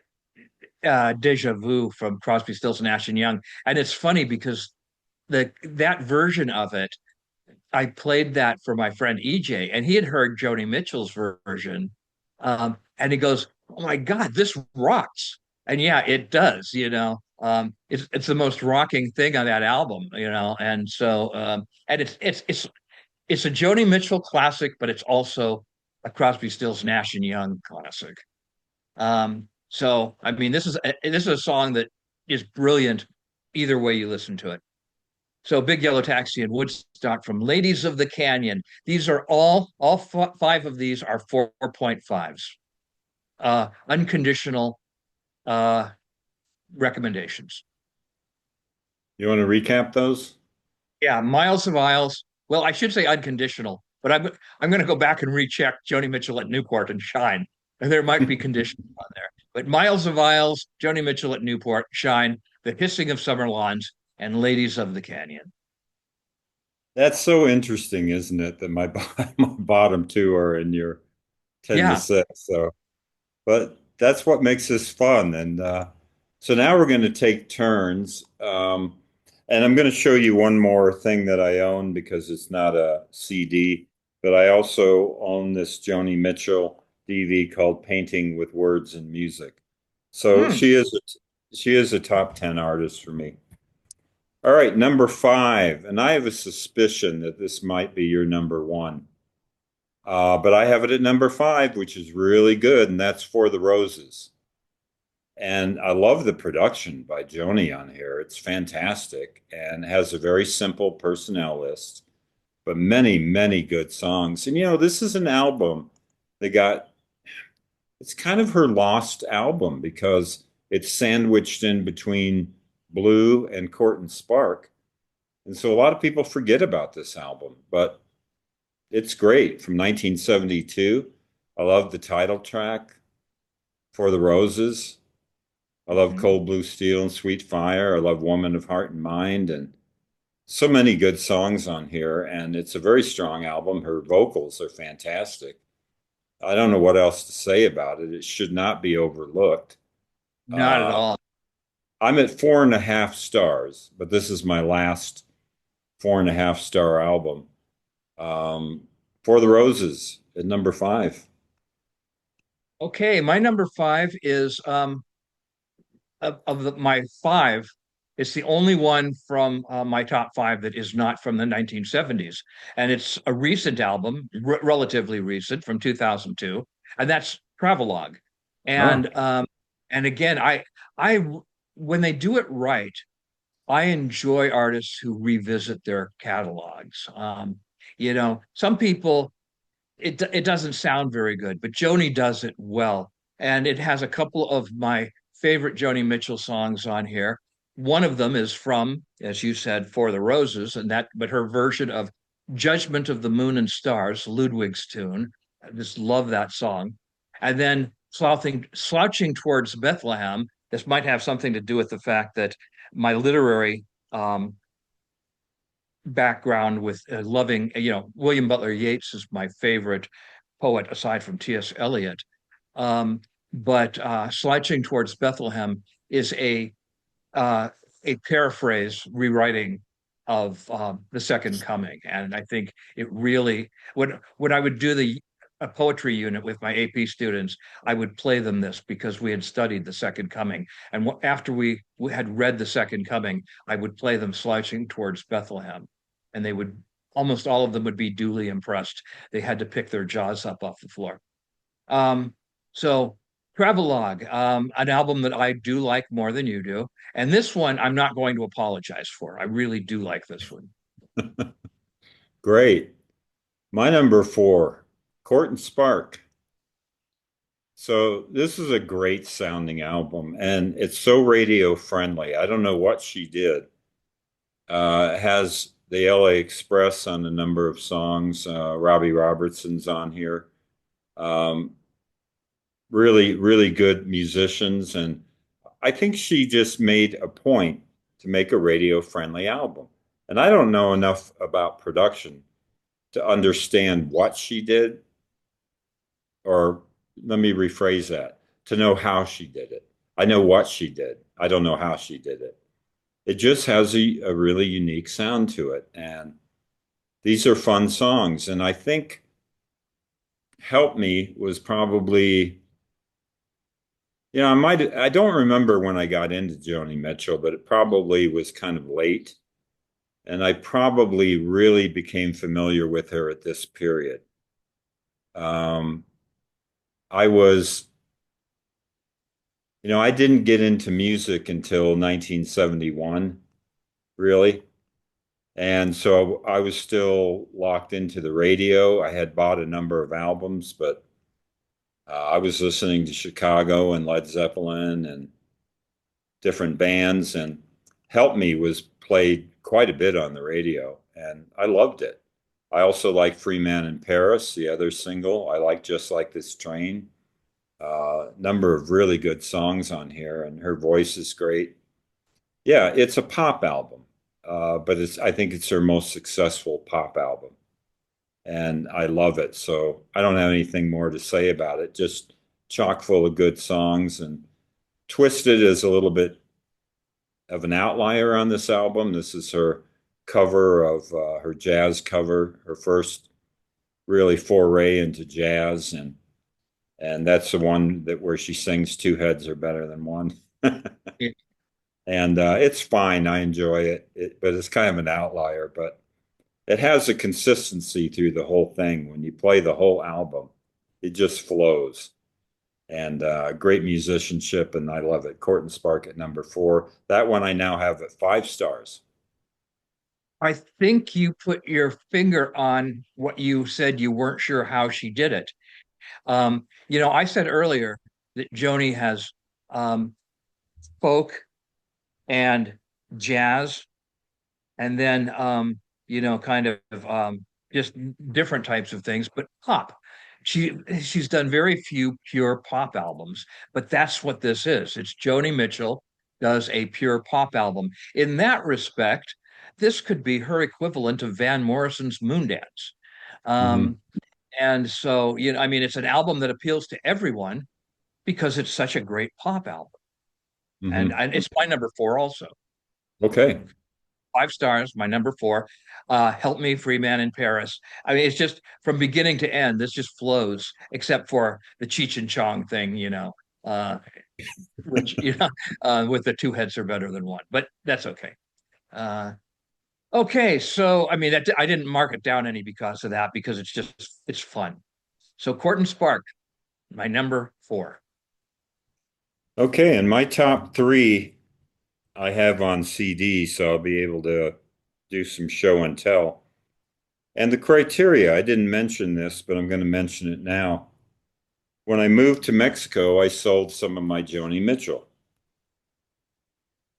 Deja Vu from Crosby, Stills, Nash and Young. And it's funny because that version of it, I played that for my friend EJ, and he had heard Joni Mitchell's version, and he goes, "Oh my God, this rocks!" And yeah, it does. It's the most rocking thing on that album. And so and it's a Joni Mitchell classic, but it's also a Crosby, Stills, Nash and Young classic. So I mean, this is a song that is brilliant either way you listen to it. So Big Yellow Taxi and Woodstock from Ladies of the Canyon. These are all five of these are 4.5s. Unconditional uh, recommendations. You want to recap those? Yeah, Miles of Isles. Well, I should say unconditional, but I'm going to go back and recheck Joni Mitchell at Newport and Shine. And there might be conditions on there. But Miles of Isles, Joni Mitchell at Newport, Shine, The Hissing of Summer Lawns, and Ladies of the Canyon. That's so interesting, isn't it? That my bottom two are in your 10 to Yeah. 6. So, but that's what makes this fun. And so now we're going to take turns. And I'm going to show you one more thing that I own because it's not a CD, but I also own this Joni Mitchell DV called Painting with Words and Music. So Hmm. she is a top 10 artist for me. All right, number five, and I have a suspicion that this might be your number one. But I have it at number five, which is really good, and that's For the Roses. And I love the production by Joni on here. It's fantastic and has a very simple personnel list, but many, many good songs. And this is an album that it's kind of her lost album because it's sandwiched in between Blue and Court and Spark. And so a lot of people forget about this album, but it's great from 1972. I love the title track, For the Roses. I love Mhm. Cold Blue Steel and Sweet Fire. I love Woman of Heart and Mind, and so many good songs on here. And it's a very strong album. Her vocals are fantastic. I don't know what else to say about it. It should not be overlooked. Not at Uh, all. I'm at 4.5 stars, but this is my last 4.5 star album. Um, For the Roses at number five. Okay, my number five is my five. It's the only one from my top five that is not from the 1970s, and it's a recent album, relatively recent, from 2002, and that's Travelogue. Oh, And and again, I when they do it right, I enjoy artists who revisit their catalogs. Some people it doesn't sound very good, but Joni does it well. And it has a couple of my favorite Joni Mitchell songs on here. One of them is from, as you said, For the Roses, and that, but her version of Judgment of the Moon and Stars, Ludwig's tune. I just love that song. And then slouching towards Bethlehem. This might have something to do with the fact that my literary background with loving, William Butler Yeats is my favorite poet aside from T.S. Eliot. Um, but Slouching Towards Bethlehem is uh, a paraphrase rewriting of the Second Coming, and I think it really when I would do a poetry unit with my AP students, I would play them this because we had studied the Second Coming, and after we had read the Second Coming, I would play them Slouching Towards Bethlehem, and they would almost all of them would be duly impressed. They had to pick their jaws up off the floor. Um, so Travelogue, an album that I do like more than you do. And this one I'm not going to apologize for. I really do like this one. great. My number four, Court and Spark. So this is a great sounding album, and it's so radio friendly. I don't know what she did. It has the LA Express on a number of songs. Robbie Robertson's on here. Um, Really, really good musicians, and I think she just made a point to make a radio friendly album. And I don't know enough about production to understand what she did, or let me rephrase that, to know how she did it. I know what she did. I don't know how she did it. It just has a really unique sound to it. And these are fun songs. And I think Help Me was probably, I don't remember when I got into Joni Mitchell, but it probably was kind of late. And I probably really became familiar with her at this period. Um, I was, I didn't get into music until 1971, really. And so I was still locked into the radio. I had bought a number of albums, but I was listening to Chicago and Led Zeppelin and different bands. And Help Me was played quite a bit on the radio, and I loved it. I also like Free Man in Paris, the other single. I like Just Like This Train. Number of really good songs on here, and her voice is great. Yeah, it's a pop album, but I think it's her most successful pop album, and I love it. So I don't have anything more to say about it. Just chock full of good songs, and Twisted is a little bit of an outlier on this album. This is her cover of her jazz cover, her first really foray into jazz, and that's the one that where she sings two heads are better than one. And it's fine. I enjoy but it's kind of an outlier. But it has a consistency through the whole thing. When you play the whole album, it just flows. And great musicianship, and I love it. Court and Spark at number four. That one I now have at 5 stars. I think you put your finger on what you said you weren't sure how she did it. I said earlier that Joni has um, folk and jazz and then kind of just different types of things, but pop. She's done very few pure pop albums, but that's what this is. It's Joni Mitchell does a pure pop album. In that respect, this could be her equivalent of Van Morrison's Moondance. Mhm. Um, And so, I mean, it's an album that appeals to everyone because it's such a great pop album. Hmm. And it's my number four also. Okay. 5 stars, my number four. Help Me, Free Man in Paris. I mean, it's just from beginning to end, this just flows, except for the Cheech and Chong thing, uh, which, with the two heads are better than one, but that's okay. Uh, okay, so I mean, that I didn't mark it down any because of that, because it's fun. So Court and Spark, my number four. Okay. And my top three I have on CD, so I'll be able to do some show and tell. And the criteria, I didn't mention this, but I'm going to mention it now. When I moved to Mexico, I sold some of my Joni Mitchell,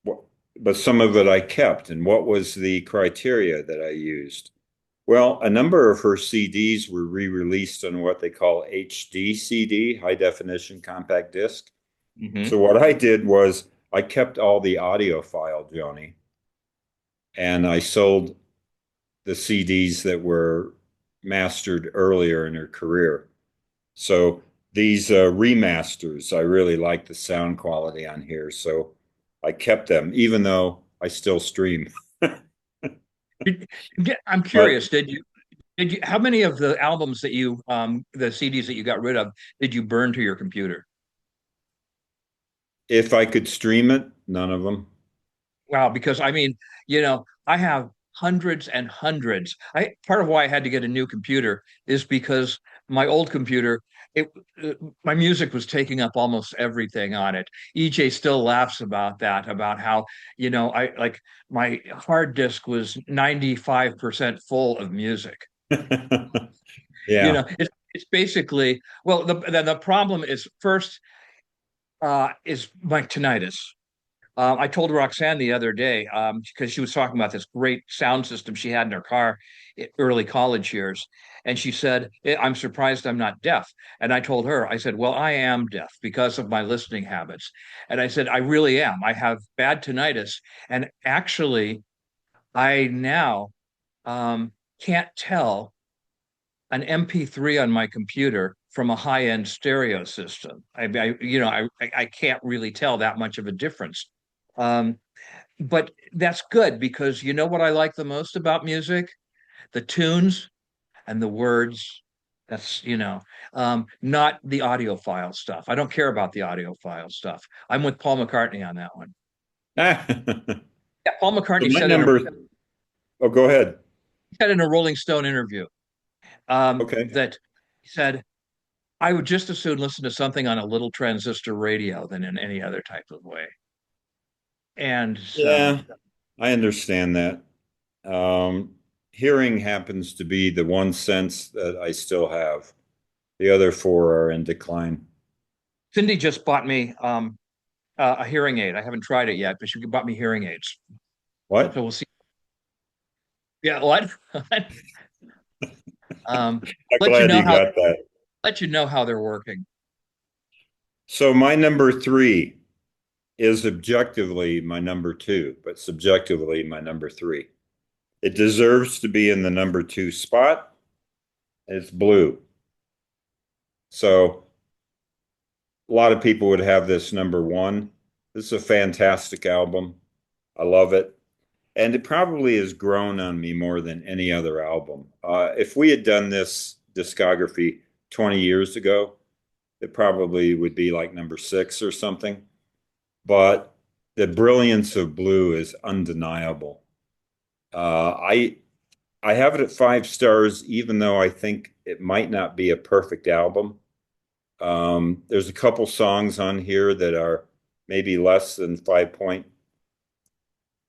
but some of it I kept. And what was the criteria that I used? Well, a number of her CDs were re-released on what they call HD CD, high definition compact disc. Hmm. So what I did was I kept all the audiophile Joni, and I sold the CDs that were mastered earlier in her career. So these remasters, I really like the sound quality on here. So I kept them, even though I still stream. I'm But curious, how many of the albums that the CDs that you got rid of, did you burn to your computer? if I could stream it, none of them. Wow, because I mean, I have hundreds and hundreds. Part of why I had to get a new computer is because my old computer, it my music was taking up almost everything on it. EJ still laughs about that, about how, I like my hard disk was 95% full of music. Yeah. It's basically, well, the problem is first is my tinnitus. I told Roxanne the other day, because she was talking about this great sound system she had in her car early college years. And she said, I'm surprised I'm not deaf. And I told her, I said, well, I am deaf because of my listening habits. And I said, I really am. I have bad tinnitus. And actually, I now can't tell an MP3 on my computer from a high-end stereo system. I can't really tell that much of a difference. Um, but that's good because you know what I like the most about music? The tunes and the words. That's, not the audiophile stuff. I don't care about the audiophile stuff. I'm with Paul McCartney on that one. So Yeah, Paul McCartney my number, oh, go ahead. said in a Rolling Stone interview, Okay. that he said, I would just as soon listen to something on a little transistor radio than in any other type of way. And so, Yeah, I understand that. Um, Hearing happens to be the one sense that I still have. The other four are in decline. Cindy just bought me a hearing aid. I haven't tried it yet, but she bought me hearing aids. So What? we'll see. Yeah, what? um, I'm let you glad know you how got that. they're working. So my number three is objectively my number two, but subjectively my number three. It deserves to be in the number two spot. It's Blue. So a lot of people would have this number one. This is a fantastic album. I love it. And it probably has grown on me more than any other album. If we had done this discography 20 years ago, it probably would be like number six or something. But the brilliance of Blue is undeniable. Uh, I I have it at 5 stars, even though I think it might not be a perfect album. There's a couple songs on here that are maybe less than 5 point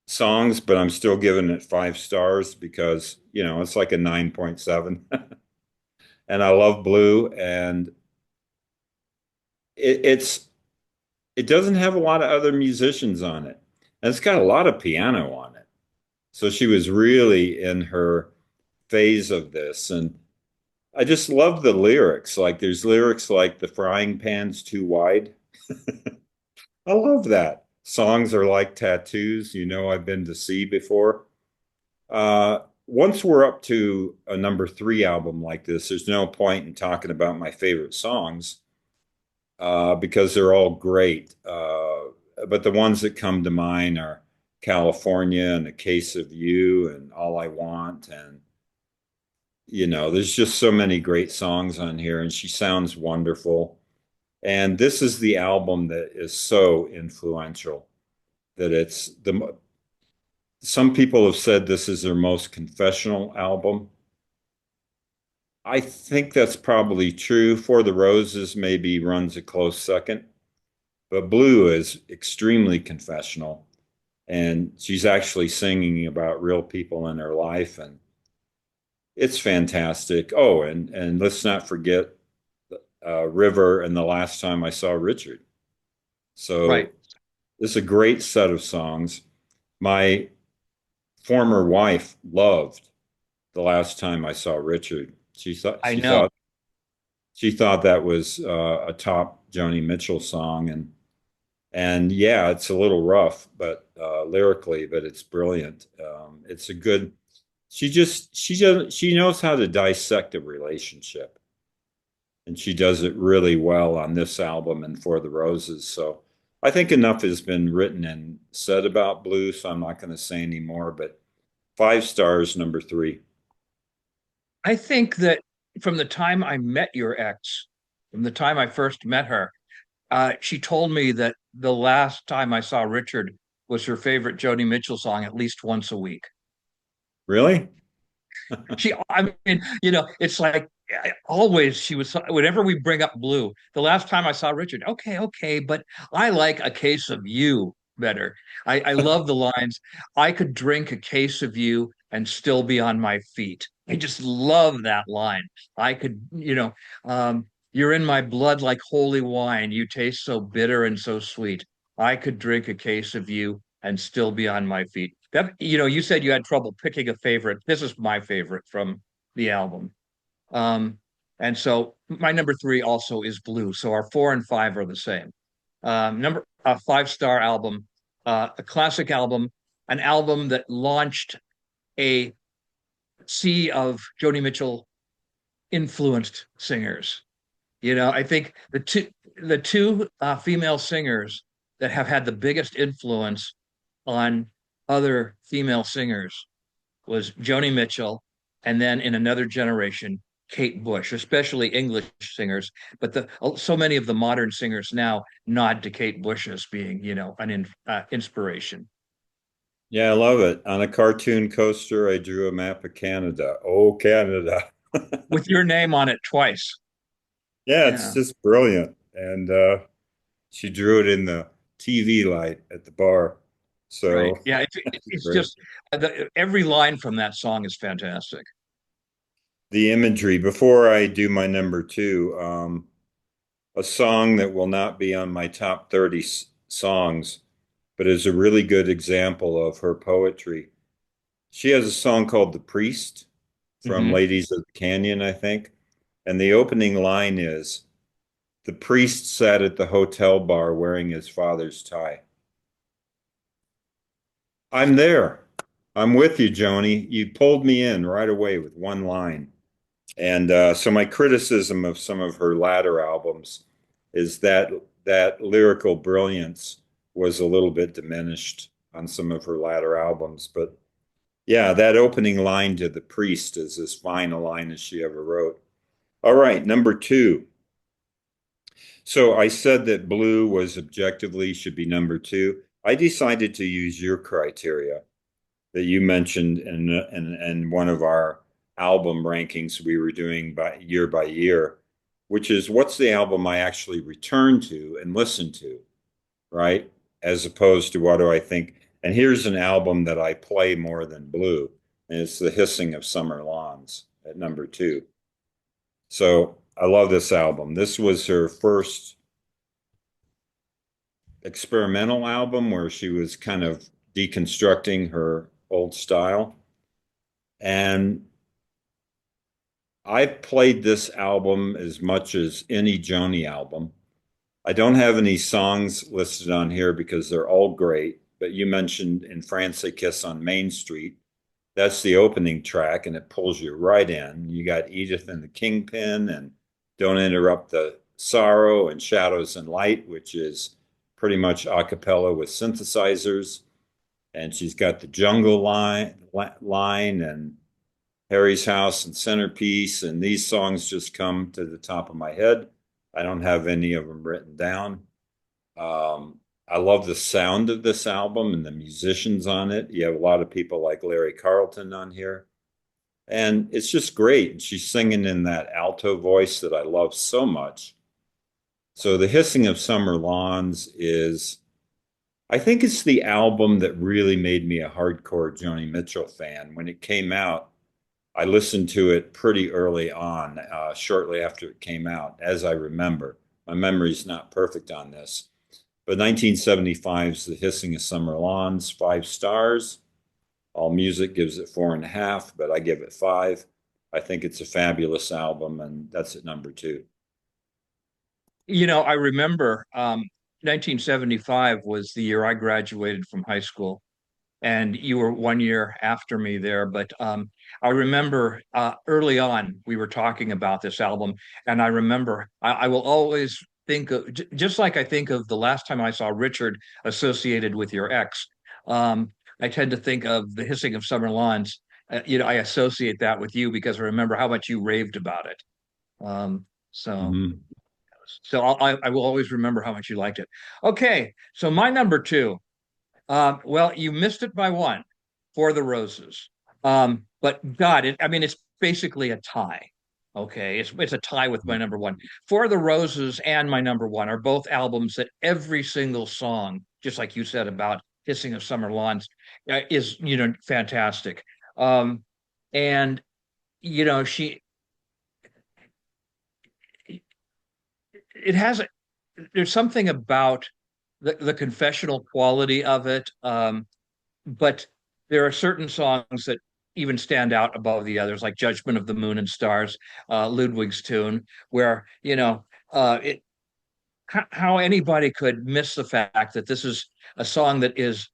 songs, but I'm still giving it 5 stars because, it's like a 9.7. And I love Blue, and it, it's it doesn't have a lot of other musicians on it. And it's got a lot of piano on it. So she was really in her phase of this. And I just love the lyrics. Like there's lyrics like the frying pan's too wide. I love that. Songs are like tattoos, I've been to sea before. once we're up to a number three album like this, there's no point in talking about my favorite songs because they're all great. But the ones that come to mind are California and A Case of You and All I Want. And, there's just so many great songs on here, and she sounds wonderful. And this is the album that is so influential that some people have said this is their most confessional album. I think that's probably true. For the Roses maybe runs a close second, but Blue is extremely confessional. And she's actually singing about real people in her life, and it's fantastic. Oh, and let's not forget River and The Last Time I Saw Richard. Right. So this is a great set of songs. My former wife loved The Last Time I Saw Richard. She thought I she know. thought she thought that was a top Joni Mitchell song, and yeah, it's a little rough, but lyrically, but it's brilliant. It's a good. She knows how to dissect a relationship, and she does it really well on this album and For the Roses. So I think enough has been written and said about Blue, so I'm not going to say any more. But 5 stars, number three. I think that from the time I met your ex, from the time I first met her, she told me that the last time I saw Richard was her favorite Joni Mitchell song at least once a week. Really? I mean, it's like always she was, whenever we bring up Blue, the last time I saw Richard, okay, okay, but I like A Case of You better. I love the lines, I could drink a case of you and still be on my feet. I just love that line. I could, you're in my blood like holy wine. You taste so bitter and so sweet. I could drink a case of you and still be on my feet. You said you had trouble picking a favorite. This is my favorite from the album. Um, and so my number three also is Blue. So our four and five are the same. Number a 5 star album, a classic album, an album that launched a sea of Joni Mitchell influenced singers. I think the two female singers that have had the biggest influence on other female singers was Joni Mitchell, and then in another generation, Kate Bush, especially English singers. But so many of the modern singers now nod to Kate Bush as being, an inspiration. Yeah, I love it. On a cartoon coaster, I drew a map of Canada. Oh, Canada. With your name on it twice. Yeah, it's Yeah, just brilliant. And she drew it in the TV light at the bar. right. So Yeah, it's it's great. just every line from that song is fantastic. The imagery, before I do my number two, a song that will not be on my top 30 songs, but is a really good example of her poetry. She has a song called The Priest from Hmm. Ladies of the Canyon, I think. And the opening line is, the priest sat at the hotel bar wearing his father's tie. I'm there. I'm with you, Joni. You pulled me in right away with one line. And so my criticism of some of her latter albums is that lyrical brilliance was a little bit diminished on some of her latter albums. But yeah, that opening line to The Priest is as fine a line as she ever wrote. All right, number two. So I said that Blue was objectively should be number two. I decided to use your criteria that you mentioned in one of our album rankings we were doing by year, which is what's the album I actually return to and listen to, right? As opposed to what do I think? And here's an album that I play more than Blue, and it's The Hissing of Summer Lawns at number two. So I love this album. This was her first experimental album where she was kind of deconstructing her old style. And I've played this album as much as any Joni album. I don't have any songs listed on here because they're all great, but you mentioned In France They Kiss on Main Street. That's the opening track, and it pulls you right in. You got Edith and the Kingpin, and Don't Interrupt the Sorrow, and Shadows and Light, which is pretty much a cappella with synthesizers. And she's got the Jungle line, and Harry's House and Centerpiece. And these songs just come to the top of my head. I don't have any of them written down. I love the sound of this album and the musicians on it. You have a lot of people like Larry Carlton on here, and it's just great. And she's singing in that alto voice that I love so much. So, The Hissing of Summer Lawns is, I think it's the album that really made me a hardcore Joni Mitchell fan. When it came out, I listened to it pretty early on, shortly after it came out, as I remember. My memory's not perfect on this. But 1975's The Hissing of Summer Lawns, 5 stars. All Music gives it 4.5, but I give it 5. I think it's a fabulous album, and that's at number 2. I remember 1975 was the year I graduated from high school, and you were 1 year after me there. But I remember early on we were talking about this album, and I remember I will always think of just like I think of the last time I saw Richard associated with your ex. I tend to think of the hissing of summer lawns. I associate that with you because I remember how much you raved about it. Um, so Mhm. I will always remember how much you liked it. Okay, so my number two. Well, you missed it by one for the Roses. But God, I mean, it's basically a tie. Okay, it's a tie with my number one. For the Roses and my number one are both albums that every single song, just like you said about Hissing of Summer Lawns, is fantastic. Um, and she it has there's something about the confessional quality of it. But there are certain songs that even stand out above the others, like Judgment of the Moon and Stars, Ludwig's tune, where, how anybody could miss the fact that this is a song that is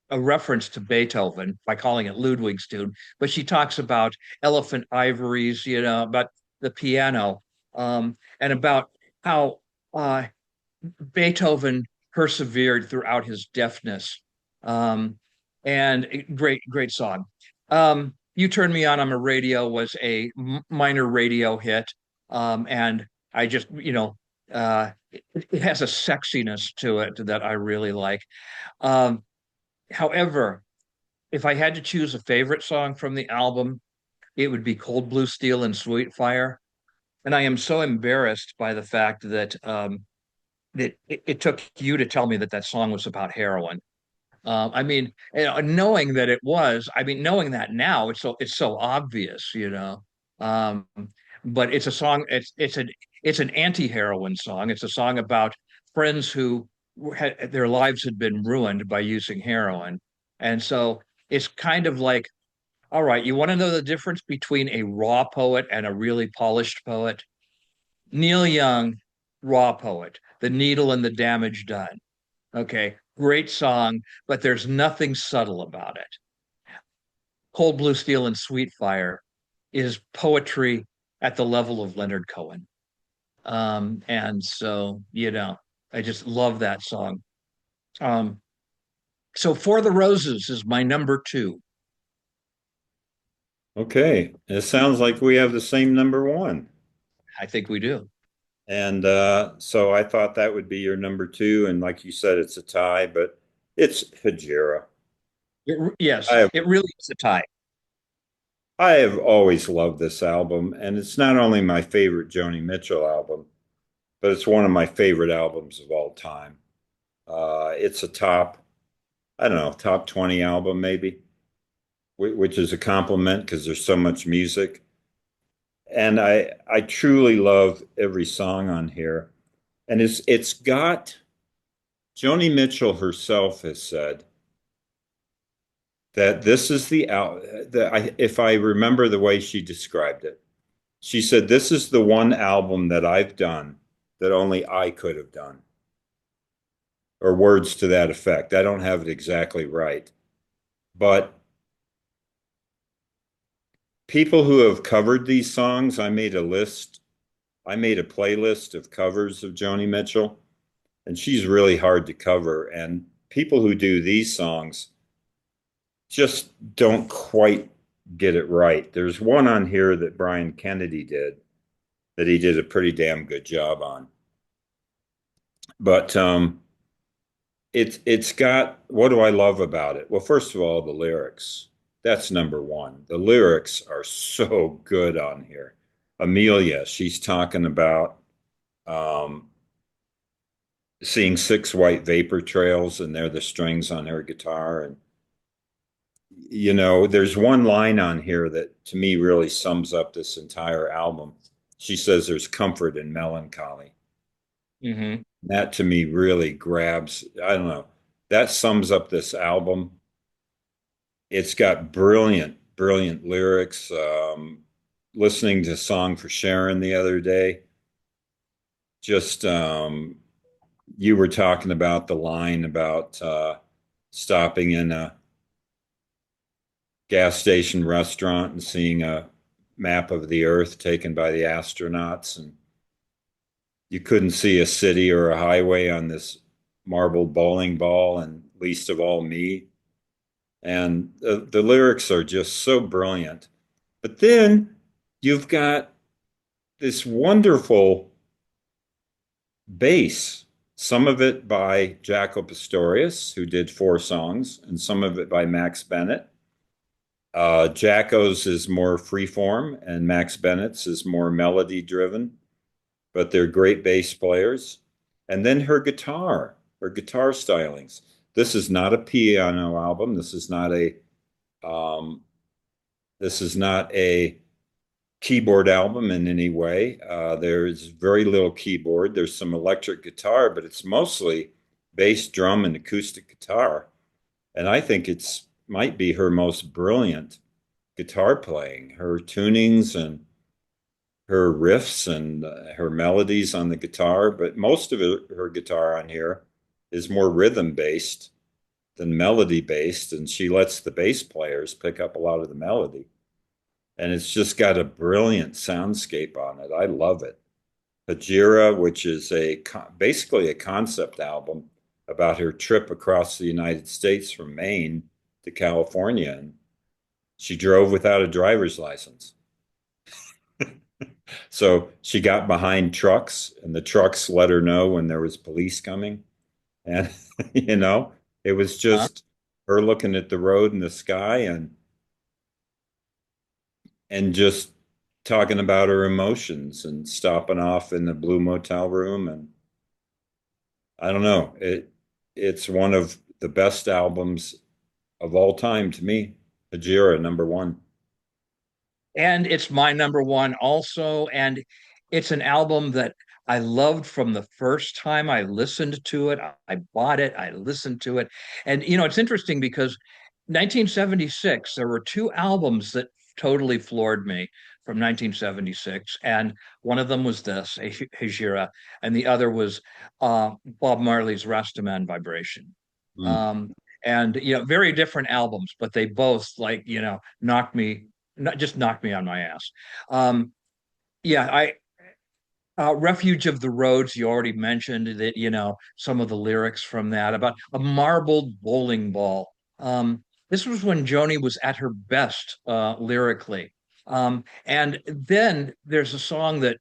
a reference to Beethoven by calling it Ludwig's tune, but she talks about elephant ivories, about the piano, and about how Beethoven persevered throughout his deafness. Um, and great, great song. You Turn Me On, I'm a Radio was a minor radio hit. And I just, it has a sexiness to it that I really like. Um, However, if I had to choose a favorite song from the album, it would be Cold Blue Steel and Sweet Fire. And I am so embarrassed by the fact that it took you to tell me that that song was about heroin. I mean, knowing that it was, I mean, knowing that now, it's so obvious, Um, but it's a song. It's an anti-heroin song. It's a song about friends who had their lives had been ruined by using heroin, and so it's kind of like, all right, you want to know the difference between a raw poet and a really polished poet? Neil Young, raw poet, The Needle and the Damage Done. Okay, great song, but there's nothing subtle about it. Cold Blue Steel and Sweet Fire is poetry at the level of Leonard Cohen. And so, I just love that song. Um, so For the Roses is my number two. Okay, it sounds like we have the same number 1. I think we do. And so I thought that would be your number 2. And like you said, it's a tie, but it's Hajira. I Yes, have it really is a tie. I have always loved this album, and it's not only my favorite Joni Mitchell album, but it's one of my favorite albums of all time. It's a I don't know, top 20 album maybe, which is a compliment because there's so much music. And I truly love every song on here. And it's got Joni Mitchell herself has said that this is the out that if I remember the way she described it, she said this is the one album that I've done that only I could have done, or words to that effect. I don't have it exactly right, but people who have covered these songs, I made a list. I made a playlist of covers of Joni Mitchell, and she's really hard to cover. And people who do these songs just don't quite get it right. There's one on here that Brian Kennedy did that he did a pretty damn good job on. But it's got, what do I love about it? Well, first of all, the lyrics. That's number one. The lyrics are so good on here. Amelia, she's talking about um, seeing six white vapor trails, and they're the strings on her guitar. And there's one line on here that to me really sums up this entire album. She says there's comfort in melancholy. Hmm. That to me really grabs, I don't know, that sums up this album. It's got brilliant, brilliant lyrics. Listening to Song for Sharon the other day, just you were talking about the line about stopping in a gas station restaurant and seeing a map of the earth taken by the astronauts, and you couldn't see a city or a highway on this marbled bowling ball, and least of all me. And the lyrics are just so brilliant. But then you've got this wonderful bass, some of it by Jaco Pastorius, who did four songs, and some of it by Max Bennett. Jaco's is more freeform, and Max Bennett's is more melody driven, but they're great bass players. And then her guitar stylings. This is not a piano album. Um, this is not a keyboard album in any way. There's very little keyboard. There's some electric guitar, but it's mostly bass, drum, and acoustic guitar. And I think it's might be her most brilliant guitar playing. Her tunings and her riffs and her melodies on the guitar, but most of her guitar on here is more rhythm based than melody based, and she lets the bass players pick up a lot of the melody. And it's just got a brilliant soundscape on it. I love it. Hajira, which is basically a concept album about her trip across the United States from Maine to California. And she drove without a driver's license. So she got behind trucks, and the trucks let her know when there was police coming. And, it was Huh? just her looking at the road and the sky, and just talking about her emotions and stopping off in the Blue Motel room. And I don't know, it's one of the best albums of all time to me. Hajira, number one. And it's my number one also. And it's an album that I loved from the first time I listened to it. I bought it, I listened to it. And, it's interesting because 1976, there were two albums that totally floored me from 1976. And one of them was this, Hejira, and the other was Bob Marley's Rastaman Vibration. Mm. Um, and, very different albums, but they both, like, knocked me not just knocked me on my ass. Um, yeah, I Refuge of the Roads, you already mentioned that, some of the lyrics from that about a marbled bowling ball. This was when Joni was at her best lyrically. And then there's a song that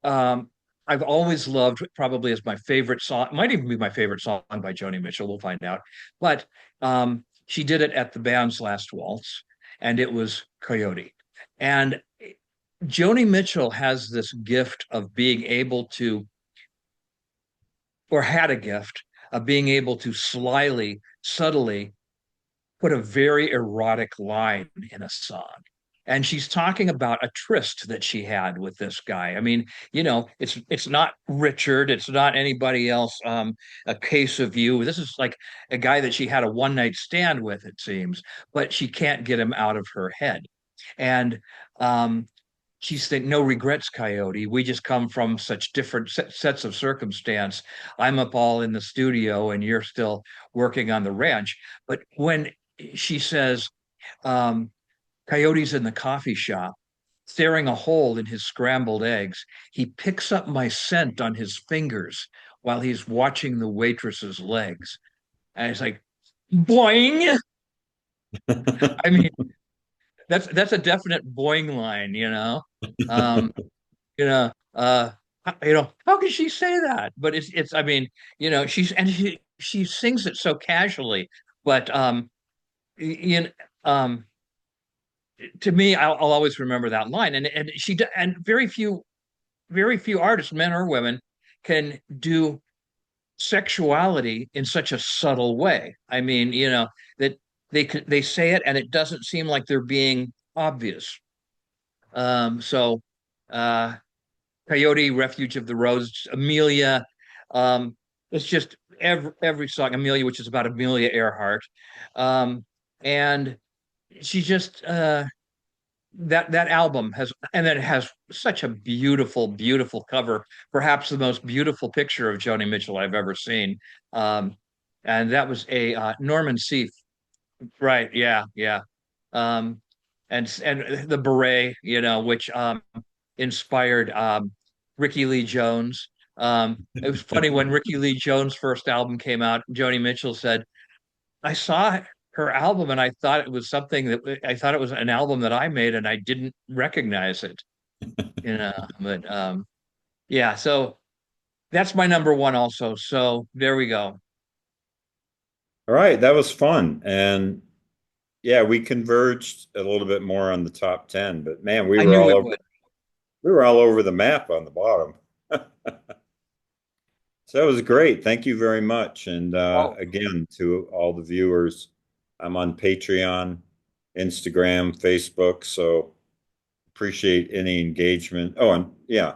um, I've always loved, probably as my favorite song. It might even be my favorite song by Joni Mitchell. We'll find out. But she did it at the band's last waltz, and it was Coyote. And Joni Mitchell has this gift of being able to, or had a gift of being able to slyly, subtly put a very erotic line in a song. And she's talking about a tryst that she had with this guy. I mean, it's not Richard, it's not anybody else. A case of you. This is like a guy that she had a one night stand with, it seems, but she can't get him out of her head. And um, she's saying, "No regrets, Coyote. We just come from such different sets of circumstance. I'm up all in the studio, and you're still working on the ranch." But when she says, um, Coyote's in the coffee shop, staring a hole in his scrambled eggs. He picks up my scent on his fingers while he's watching the waitress's legs. And it's like, boing. I mean, that's a definite boing line, you know. Um, you know, how can she say that? But it's I mean, she sings it so casually, but you know, um to me, I'll always remember that line. And very few artists, men or women, can do sexuality in such a subtle way. I mean, that they say it and it doesn't seem like they're being obvious. So uh Coyote, Refuge of the Rose, Amelia. It's just every song, Amelia, which is about Amelia Earhart. Um, and she just that album has, and then it has such a beautiful, beautiful cover, perhaps the most beautiful picture of Joni Mitchell I've ever seen. Um, and that was a Norman Seeff, right? Yeah, yeah. Um, and the beret, which inspired Ricky Lee Jones. It was funny when Ricky Lee Jones' first album came out, Joni Mitchell said, I saw her album and I thought it was an album that I made and I didn't recognize it, but yeah, so that's my number one also. So there we go. All right, that was fun. And yeah, we converged a little bit more on the top 10, but man, I knew it would. we were all over the map on the bottom. So that was great. Thank you very much. And Oh, again, to all the viewers, I'm on Patreon, Instagram, Facebook. So appreciate any engagement. Oh, and yeah,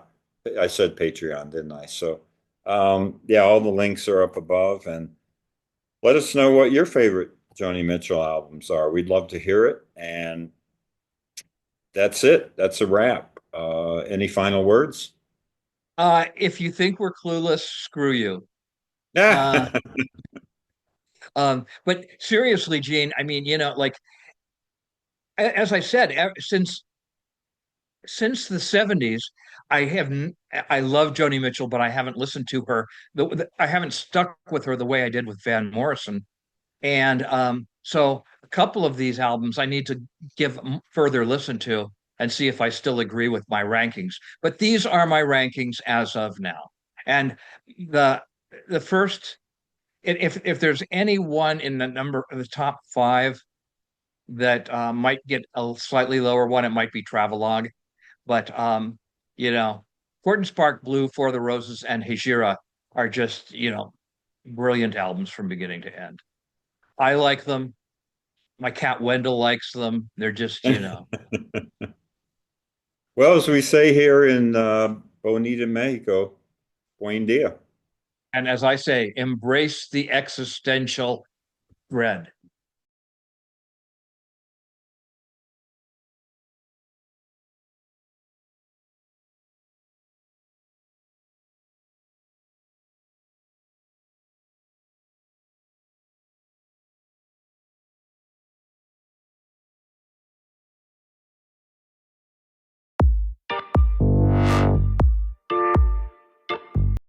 I said Patreon, didn't I? So yeah, all the links are up above. And let us know what your favorite Joni Mitchell albums are. We'd love to hear it. And that's it. That's a wrap. Any final words? if you think we're clueless, screw you. Uh, Yeah. but seriously, Gene, I mean, like as I said, since the 70s, I love Joni Mitchell, but I haven't listened to her. I haven't stuck with her the way I did with Van Morrison. And so a couple of these albums I need to give further listen to and see if I still agree with my rankings. But these are my rankings as of now. And the the first, if there's anyone in the top five that might get a slightly lower one, it might be Travelogue. But you know, Horton Spark Blue, For the Roses, and Hejira are just, brilliant albums from beginning to end. I like them. My cat Wendell likes them. They're just, Well, as we say here in Bonita, Mexico, buen dia. and as I say, embrace the existential dread.